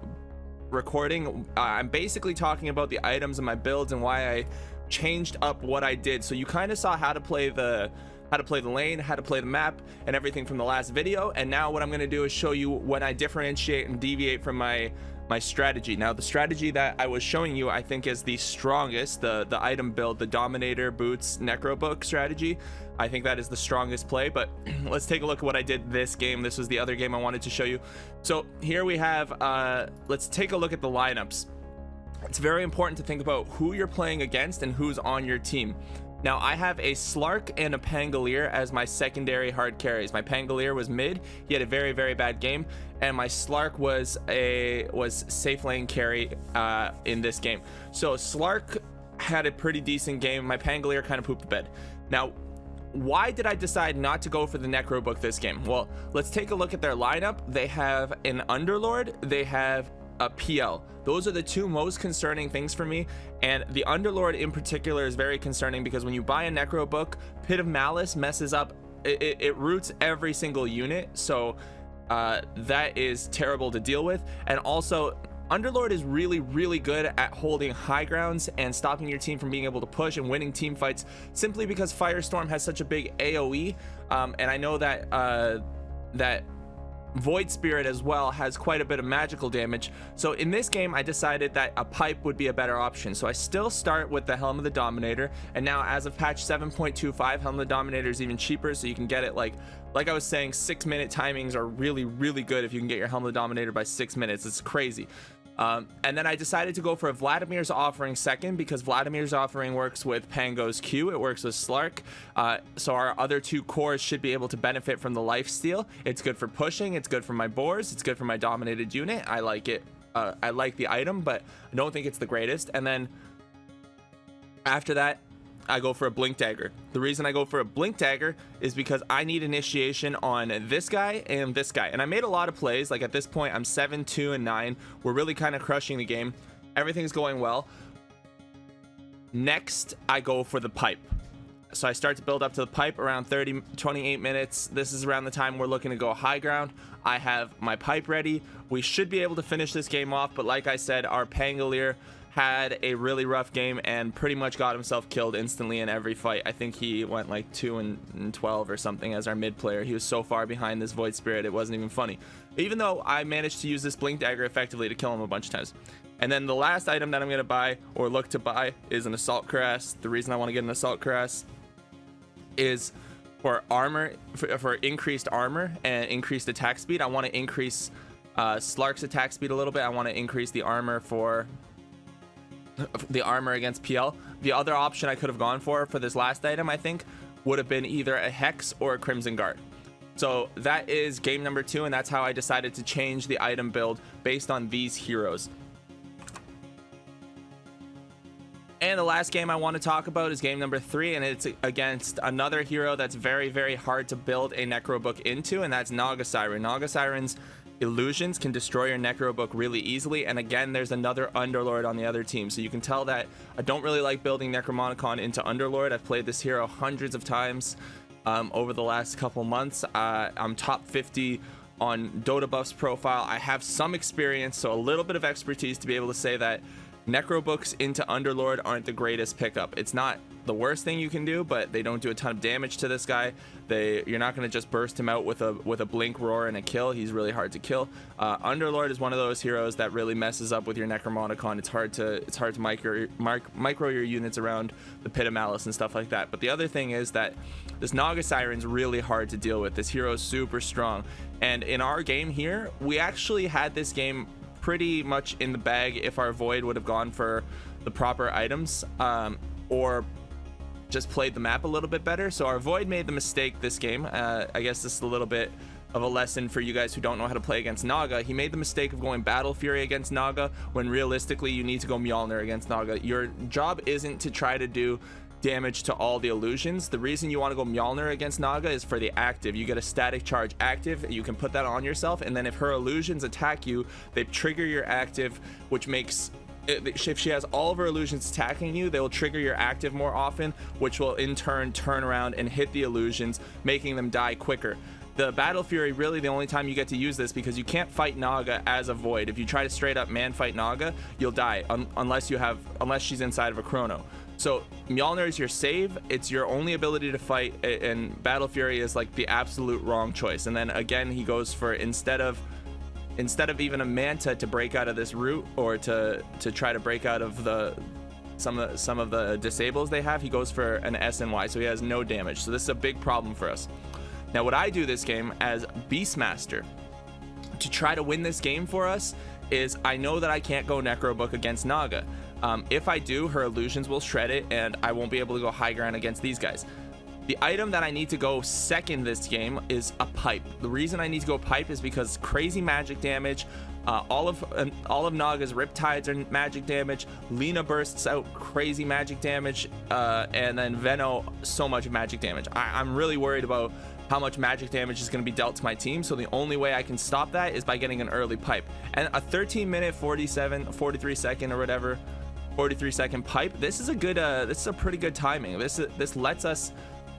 recording, I'm basically talking about the items and my builds and why I changed up what I did. So you kind of saw how to play the lane, how to play the map, and everything from the last video. And now what I'm going to do is show you when I differentiate and deviate from my my strategy. Now, the strategy that I was showing you, I think, is the strongest, the item build, the Dominator, Boots, Necro book strategy. I think that is the strongest play, but let's take a look at what I did this game. This was the other game I wanted to show you. So here we have, let's take a look at the lineups. It's very important to think about who you're playing against and who's on your team. Now, I have a Slark and a Pangolier as my secondary hard carries. My Pangolier was mid. He had a very, very bad game, and my Slark was safe lane carry in this game. So Slark had a pretty decent game. My Pangolier kind of pooped the bed. Now, why did I decide not to go for the Necro book this game? Well, let's take a look at their lineup. They have an Underlord. They have a PL. Those are the two most concerning things for me, and the Underlord in particular is very concerning because when you buy a Necro book, Pit of Malice messes up, it roots every single unit, so that is terrible to deal with. And also, Underlord is really, really good at holding high grounds and stopping your team from being able to push and winning team fights, simply because Firestorm has such a big AoE, and I know that that Void Spirit as well has quite a bit of magical damage. So in this game, I decided that a pipe would be a better option. So I still start with the Helm of the Dominator, and now as of patch 7.25, Helm of the Dominator is even cheaper, so you can get it like I was saying, 6-minute timings are really, really good if you can get your Helm of the Dominator by 6 minutes. It's crazy. And then I decided to go for a Vladimir's Offering second, because Vladimir's Offering works with Pango's Q, it works with Slark, so our other two cores should be able to benefit from the lifesteal. It's good for pushing, it's good for my boars, it's good for my dominated unit. I like it. I like the item, but I don't think it's the greatest. And then after that, I go for a Blink Dagger. The reason I go for a Blink Dagger is because I need initiation on this guy and this guy. And I made a lot of plays. Like at this point, I'm 7, 2, and 9. We're really kind of crushing the game. Everything's going well. Next, I go for the pipe. So I start to build up to the pipe around 28 minutes. This is around the time we're looking to go high ground. I have my pipe ready. We should be able to finish this game off. But like I said, our Pangolier had a really rough game and pretty much got himself killed instantly in every fight. I think he went like 2 and 12 or something as our mid player. He was so far behind this Void Spirit, it wasn't even funny. Even though I managed to use this Blink Dagger effectively to kill him a bunch of times. And then the last item that I'm going to buy, or look to buy, is an Assault Cuirass. The reason I want to get an Assault Cuirass is for armor, for increased armor and increased attack speed. I want to increase Slark's attack speed a little bit. I want to increase the armor for the armor against PL. The other option I could have gone for this last item, I think, would have been either a Hex or a Crimson Guard. So that is game number 2, and that's how I decided to change the item build based on these heroes. And the last game I want to talk about is game number 3, and it's against another hero that's very, very hard to build a Necro book into, and that's Naga Siren. Naga Siren's illusions can destroy your Necro book really easily, and again, there's another Underlord on the other team, so you can tell that I don't really like building Necromonicon into Underlord. I've played this hero hundreds of times over the last couple months. I'm top 50 on Dota Buffs profile. I have some experience, so a little bit of expertise to be able to say that Necro books into Underlord aren't the greatest pickup. It's not the worst thing you can do, but they don't do a ton of damage to this guy. You're not going to just burst him out with a blink, roar, and a kill. He's really hard to kill. Underlord is one of those heroes that really messes up with your Necromonicon. It's hard to micro your units around the Pit of Malice and stuff like that. But the other thing is that this Naga Siren's really hard to deal with. This hero is super strong, and in our game here, we actually had this game pretty much in the bag if our Void would have gone for the proper items, or just played the map a little bit better. So our Void made the mistake this game. I guess this is a little bit of a lesson for you guys who don't know how to play against Naga. He made the mistake of going Battle Fury against Naga when realistically you need to go Mjolnir against Naga. Your job isn't to try to do damage to all the illusions. The reason you want to go Mjolnir against Naga is for the active. You get a static charge active, you can put that on yourself, and then if her illusions attack you, they trigger your active, which makes, if she has all of her illusions attacking you, they will trigger your active more often, which will in turn turn around and hit the illusions, making them die quicker. The Battle Fury, really the only time you get to use this, because you can't fight Naga as a Void. If you try to straight up man fight Naga, you'll die unless she's inside of a chrono. So Mjolnir is your save, it's your only ability to fight, and Battle Fury is like the absolute wrong choice. And then again, he goes for, instead of instead of even a Manta to break out of this route, or to try to break out of some of the disables they have, he goes for an SNY, so he has no damage. So this is a big problem for us. Now what I do this game as Beastmaster to try to win this game for us is, I know that I can't go Necro Book against Naga. If I do, her illusions will shred it and I won't be able to go high ground against these guys. The item that I need to go second this game is a pipe. The reason I need to go pipe is because crazy magic damage, all of Naga's Riptides are magic damage, Lina bursts out crazy magic damage, and then Veno so much magic damage. I'm really worried about how much magic damage is going to be dealt to my team, so the only way I can stop that is by getting an early pipe. And a 13-minute 43 second or whatever, 43 second pipe, this is a pretty good timing. This lets us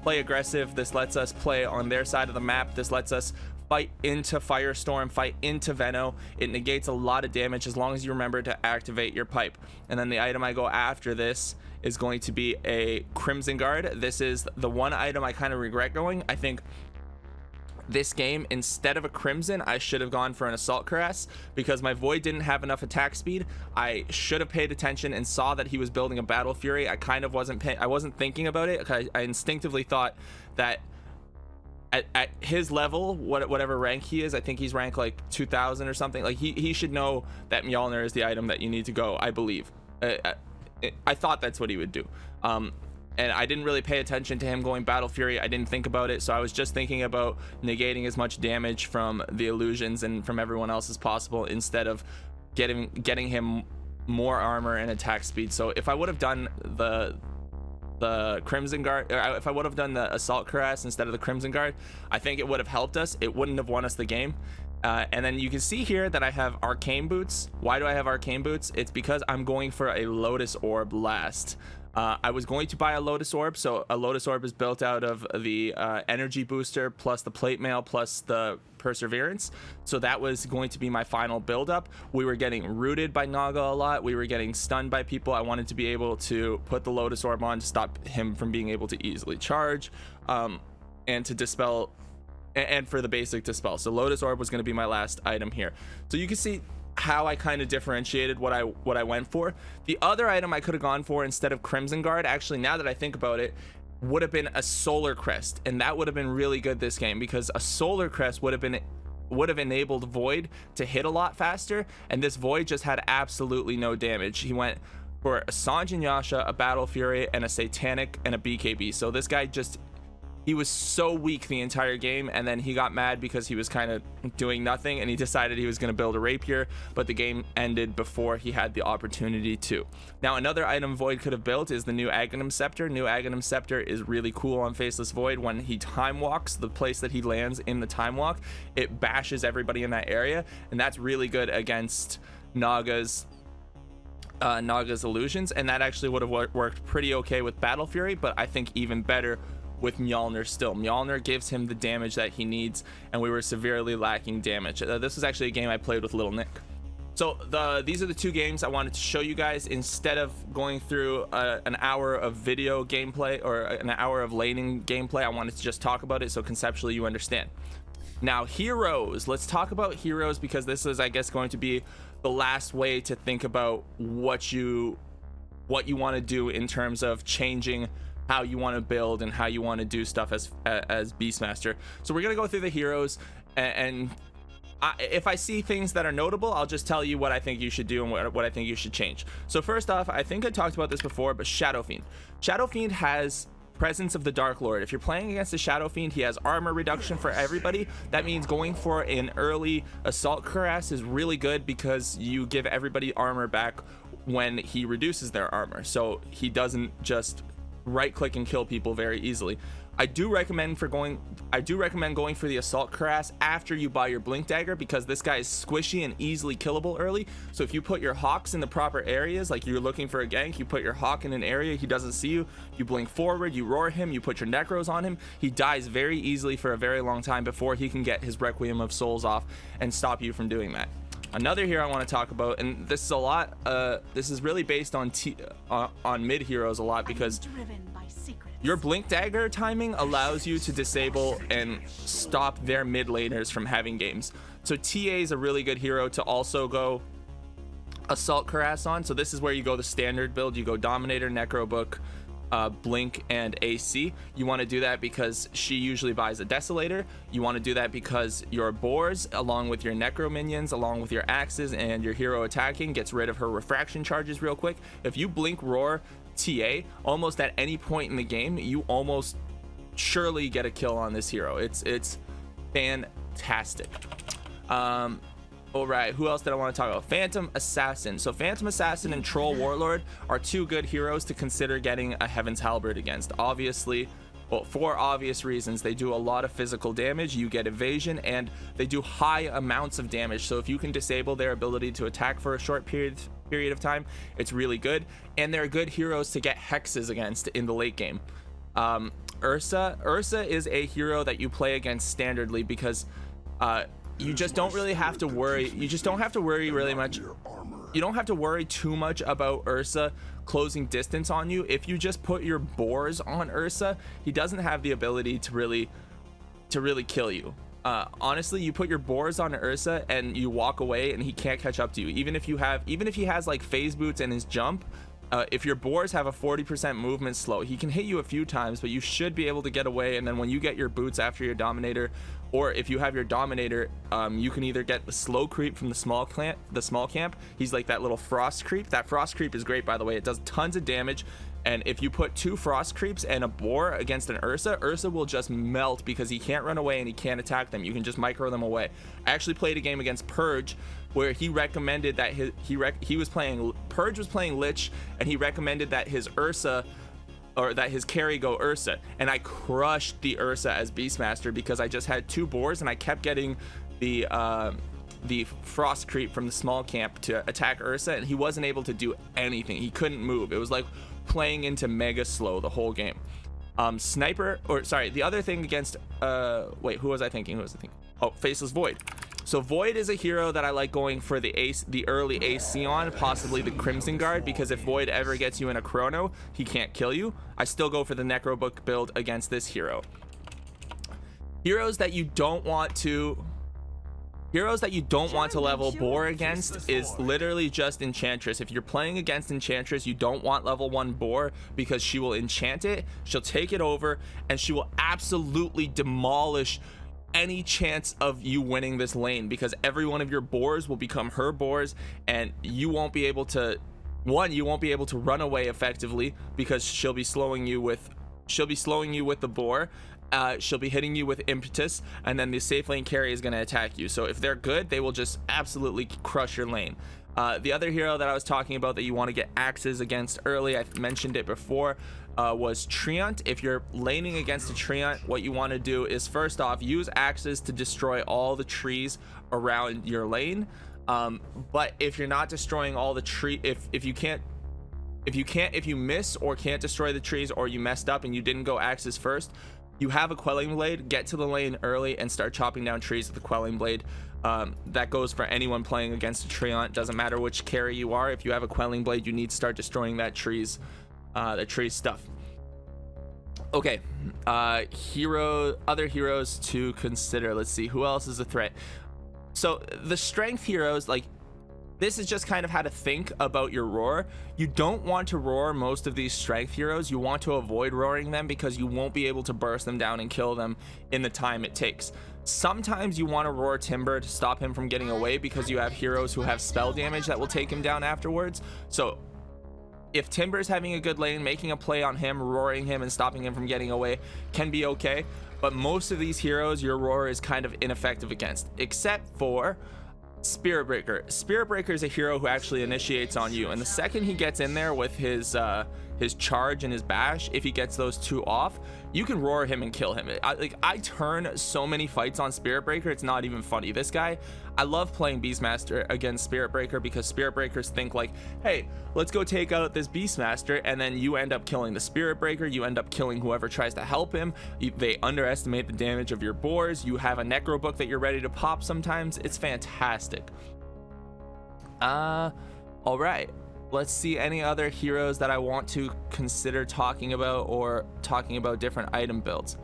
play aggressive, this lets us play on their side of the map, this lets us fight into Firestorm, fight into Veno. It negates a lot of damage as long as you remember to activate your pipe. And then the item I go after this is going to be a Crimson Guard. This is the one item I kind of regret going. I think this game, instead of a Crimson, I should have gone for an Assault Cuirass because my Void didn't have enough attack speed. I should have paid attention and saw that he was building a Battle Fury. I kind of wasn't thinking about it. I instinctively thought that at his level, whatever rank he is, I think he's ranked like 2000 or something, like he should know that Mjolnir is the item that you need to go, I believe. I thought that's what he would do. And I didn't really pay attention to him going Battle Fury. I didn't think about it, so I was just thinking about negating as much damage from the illusions and from everyone else as possible, instead of getting him more armor and attack speed. So if I would have done the Crimson Guard, if I would have done the Assault Cuirass instead of the Crimson Guard, I think it would have helped us. It wouldn't have won us the game. And then you can see here that I have Arcane Boots. Why do I have Arcane Boots? It's because I'm going for a Lotus Orb last. I was going to buy a Lotus Orb, so a Lotus Orb is built out of the energy booster plus the plate mail plus the perseverance, so that was going to be my final build up. We were getting rooted by Naga a lot, we were getting stunned by people. I wanted to be able to put the Lotus Orb on to stop him from being able to easily charge, and to dispel, and for the basic dispel. So Lotus Orb was going to be my last item here. So you can see how I kind of differentiated what I went for. The other item I could have gone for instead of Crimson Guard, actually, now that I think about it, would have been a Solar Crest, and that would have been really good this game, because a Solar Crest would have enabled Void to hit a lot faster, and this Void just had absolutely no damage. He went for a Sanjin Yasha, a Battle Fury, and a Satanic, and a BKB. So this guy he was so weak the entire game, and then he got mad because he was kind of doing nothing, and he decided he was going to build a Rapier, but the game ended before he had the opportunity to. Now, another item Void could have built is the new Aghanim Scepter. New Aghanim Scepter is really cool on Faceless Void. When he time walks, the place that he lands in the time walk, it bashes everybody in that area, and that's really good against Naga's illusions, and that actually would have worked pretty okay with Battle Fury, but I think even better with Mjolnir still. Mjolnir gives him the damage that he needs, and we were severely lacking damage. This was actually a game I played with Little Nick. So these are the two games I wanted to show you guys. Instead of going through an hour of video gameplay or an hour of laning gameplay, I wanted to just talk about it so conceptually you understand. Now, heroes. Let's talk about heroes, because this is, I guess, going to be the last way to think about what you want to do in terms of changing how you want to build and how you want to do stuff as Beastmaster. So we're gonna go through the heroes, and if I see things that are notable, I'll just tell you what I think you should do and what I think you should change. So first off, I think I talked about this before, but Shadow Fiend. Shadow Fiend has Presence of the Dark Lord. If you're playing against a Shadow Fiend, he has armor reduction for everybody. That means going for an early Assault Cuirass is really good, because you give everybody armor back when he reduces their armor, so he doesn't just right click and kill people very easily. I do recommend going for the Assault Cuirass after you buy your Blink Dagger, because this guy is squishy and easily killable early. So if you put your Hawks in the proper areas, like you're looking for a gank, you put your Hawk in an area he doesn't see you, you blink forward, you roar him, you put your Necros on him, he dies very easily for a very long time before he can get his Requiem of Souls off and stop you from doing that. Another hero I want to talk about, and this is a lot, this is really based on mid heroes a lot, because your Blink Dagger timing allows you to disable and stop their mid laners from having games. So TA is a really good hero to also go Assault Cuirass on. So this is where you go the standard build. You go Dominator, Necro Book, Blink, and AC. You want to do that because she usually buys a Desolator. You want to do that because your boars, along with your Necro minions, along with your axes and your hero attacking, gets rid of her refraction charges real quick. If you Blink Roar TA almost at any point in the game, you almost surely get a kill on this hero. It's fantastic. All right, who else did I want to talk about? Phantom Assassin. So Phantom Assassin and Troll Warlord are two good heroes to consider getting a Heaven's Halberd against. Obviously, well, for obvious reasons. They do a lot of physical damage, you get evasion, and they do high amounts of damage. So if you can disable their ability to attack for a short period of time, it's really good. And they're good heroes to get hexes against in the late game. Ursa is a hero that you play against standardly because you just don't really have to worry. You just don't have to worry really much. You don't have to worry too much about Ursa closing distance on you. If you just put your boars on Ursa, he doesn't have the ability to really kill you. Honestly, you put your boars on Ursa and you walk away and he can't catch up to you. Even if he has like phase boots and his jump, if your boars have a 40% movement slow, he can hit you a few times, but you should be able to get away. And then when you get your boots after your Dominator, or if you have your Dominator, you can either get the slow creep from the small camp. He's like that little frost creep. That frost creep is great, by the way. It does tons of damage. And if you put 2 frost creeps and a boar against an Ursa will just melt because he can't run away and he can't attack them. You can just micro them away. I actually played a game against Purge where he recommended that Purge was playing Lich, and he recommended that his Ursa, or that his carry go Ursa, and I crushed the Ursa as Beastmaster because I just had 2 boars and I kept getting the frost creep from the small camp to attack Ursa, and he wasn't able to do anything. He couldn't move. It was like playing into mega slow the whole game. The other thing against who was I thinking? Oh, Faceless Void. So Void is a hero that I like going for the early AC on, possibly the Crimson Guard, because if Void ever gets you in a chrono, he can't kill you. I still go for the Necro Book build against this hero. Heroes that you don't want to level boar against is literally just Enchantress. If you're playing against Enchantress, you don't want level 1 boar because she will enchant it, she'll take it over, and she will absolutely demolish any chance of you winning this lane, because every one of your boars will become her boars, and you won't be able to run away effectively because she'll be slowing you with the boar. She'll be hitting you with impetus, and then the safe lane carry is going to attack you. So if they're good, they will just absolutely crush your lane. The other hero that I was talking about that you want to get axes against early, I mentioned it before, was Treant. If you're laning against a Treant, what you want to do is first off use axes to destroy all the trees around your lane. But if you're not destroying all the if you miss or can't destroy the trees, or you messed up and you didn't go axes first, you have a Quelling Blade. Get to the lane early and start chopping down trees with the Quelling Blade. That goes for anyone playing against a Treant. Doesn't matter which carry you are. If you have a Quelling Blade, you need to start destroying that trees stuff. Okay, other heroes to consider. Let's see, who else is a threat? So the strength heroes, like, this is just kind of how to think about your roar. You don't want to roar most of these strength heroes. You want to avoid roaring them because you won't be able to burst them down and kill them in the time it takes. Sometimes you want to roar Timber to stop him from getting away because you have heroes who have spell damage that will take him down afterwards. So if Timber's having a good lane, making a play on him, roaring him and stopping him from getting away can be okay. But most of these heroes, your roar is kind of ineffective against, except for Spirit Breaker. Spirit Breaker is a hero who actually initiates on you, and the second he gets in there with his charge and his bash, if he gets those 2 off, you can roar him and kill him. I turn so many fights on Spirit Breaker, it's not even funny. This guy, I love playing Beastmaster against Spirit Breaker because Spirit Breakers think like, hey, let's go take out this Beastmaster, and then you end up killing the Spirit Breaker, you end up killing whoever tries to help him. They underestimate the damage of your boars. You have a Necro Book that you're ready to pop sometimes. It's fantastic. All right. Let's see any other heroes that I want to consider talking about, or talking about different item builds.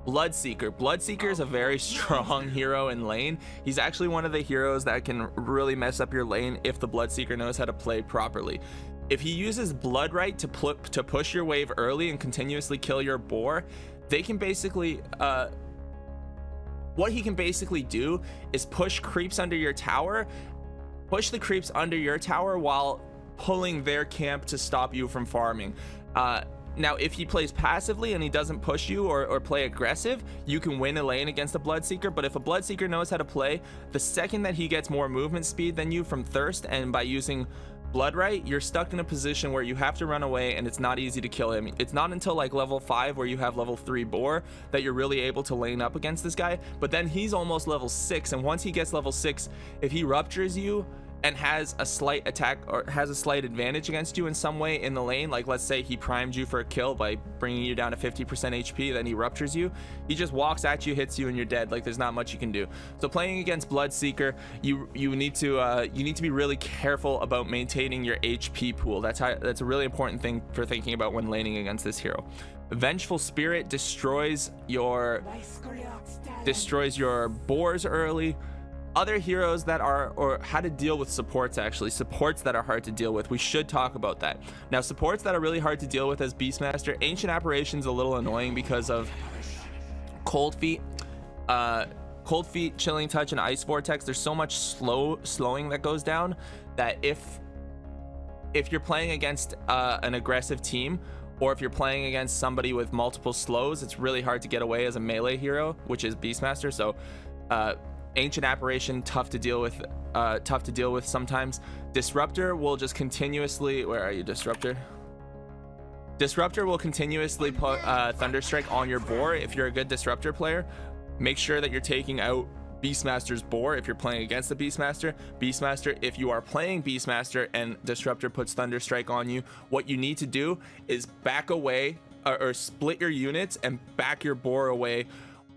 BLOODSEEKER. BLOODSEEKER is a very strong hero in lane. He's actually one of the heroes that can really mess up your lane if the BLOODSEEKER knows how to play properly. If he uses Blood Right to push your wave early and continuously kill your boar, they can basically what he can basically do is push creeps under your tower, push the creeps under your tower while pulling their camp to stop you from farming. Now, if he plays passively and he doesn't push you or play aggressive, you can win a lane against a BLOODSEEKER. But if a BLOODSEEKER knows how to play, the second that he gets more movement speed than you from Thirst and by using Blood Right, you're stuck in a position where you have to run away and it's not easy to kill him. It's not until like level 5 where you have level 3 boar that you're really able to lane up against this guy. But then he's almost level 6, and once he gets level 6, if he ruptures you and has a slight attack or has a slight advantage against you in some way in the lane, like let's say he primed you for a kill by bringing you down to 50% HP, then he ruptures you, he just walks at you, hits you, and you're dead. Like there's not much you can do. So playing against BLOODSEEKER, you need to be really careful about maintaining your HP pool. That's a really important thing for thinking about when laning against this hero. Vengeful Spirit destroys your boars early. Other heroes that are, or how to deal with supports, actually supports that are hard to deal with, we should talk about that. Now, supports that are really hard to deal with as Beastmaster, Ancient Apparition's a little annoying because of Cold Feet, Chilling Touch, and Ice Vortex. There's so much slowing that goes down that if you're playing against an aggressive team, or if you're playing against somebody with multiple slows, it's really hard to get away as a melee hero, which is Beastmaster. So Ancient Apparition, tough to deal with sometimes. Disruptor will just continuously, where are you, Disruptor? Disruptor will continuously put Thunderstrike on your boar. If you're a good Disruptor player, make sure that you're taking out Beastmaster's boar if you're playing against the Beastmaster. Beastmaster, if you are playing Beastmaster and Disruptor puts Thunderstrike on you, what you need to do is back away or split your units and back your boar away.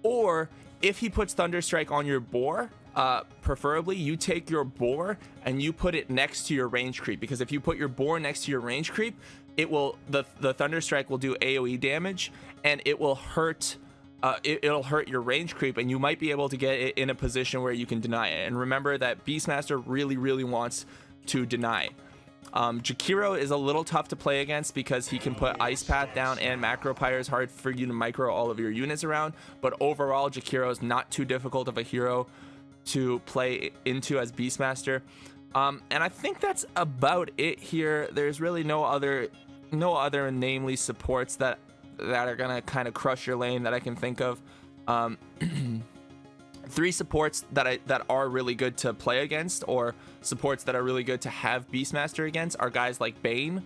Or if he puts Thunderstrike on your boar, preferably you take your boar and you put it next to your range creep, because if you put your boar next to your range creep, it will the Thunderstrike will do AoE damage and it will hurt it'll hurt your range creep, and you might be able to get it in a position where you can deny it. And remember that Beastmaster really wants to deny. Jakiro is a little tough to play against because he can put Ice Path down, and Macro Pyre is hard for you to micro all of your units around. But overall, Jakiro is not too difficult of a hero to play into as Beastmaster. And I think that's about it here. There's really no other namely supports that are gonna kind of crush your lane that I can think of. 3 supports that are really good to play against, or supports that are really good to have Beastmaster against, are guys like Bane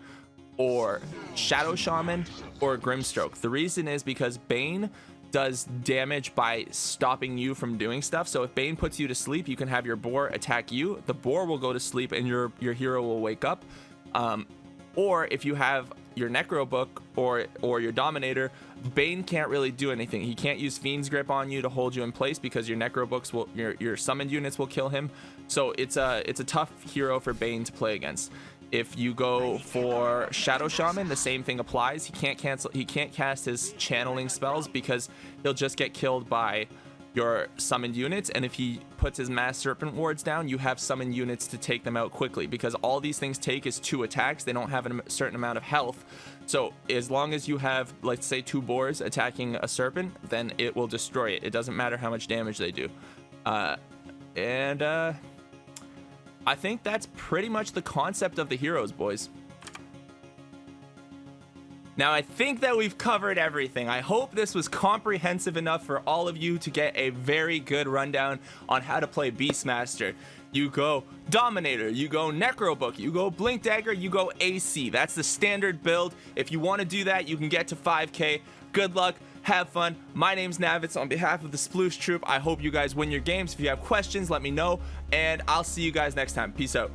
or Shadow Shaman or Grimstroke. The reason is because Bane does damage by stopping you from doing stuff. So if Bane puts you to sleep, you can have your boar attack you. The boar will go to sleep and your hero will wake up. Or if you have your Necro book or your Dominator, Bane can't really do anything. He can't use Fiend's Grip on you to hold you in place because your Necro books will, your summoned units will kill him. So it's a tough hero for Bane to play against. If you go for Shadow Shaman, the same thing applies. He can't cast his channeling spells because he'll just get killed by your summoned units. And if he puts his Mass Serpent wards down, you have summoned units to take them out quickly, because all these things take is 2 attacks. They don't have a certain amount of health. So as long as you have, let's say, 2 boars attacking a serpent, then it will destroy it. It doesn't matter how much damage they do. I think that's pretty much the concept of the heroes, boys. Now, I think that we've covered everything. I hope this was comprehensive enough for all of you to get a very good rundown on how to play Beastmaster. You go Dominator, you go Necro Book, you go Blink Dagger, you go AC. That's the standard build. If you want to do that, you can get to 5K. Good luck. Have fun. My name's Navetz. On behalf of the Sploush Troupe, I hope you guys win your games. If you have questions, let me know, and I'll see you guys next time. Peace out.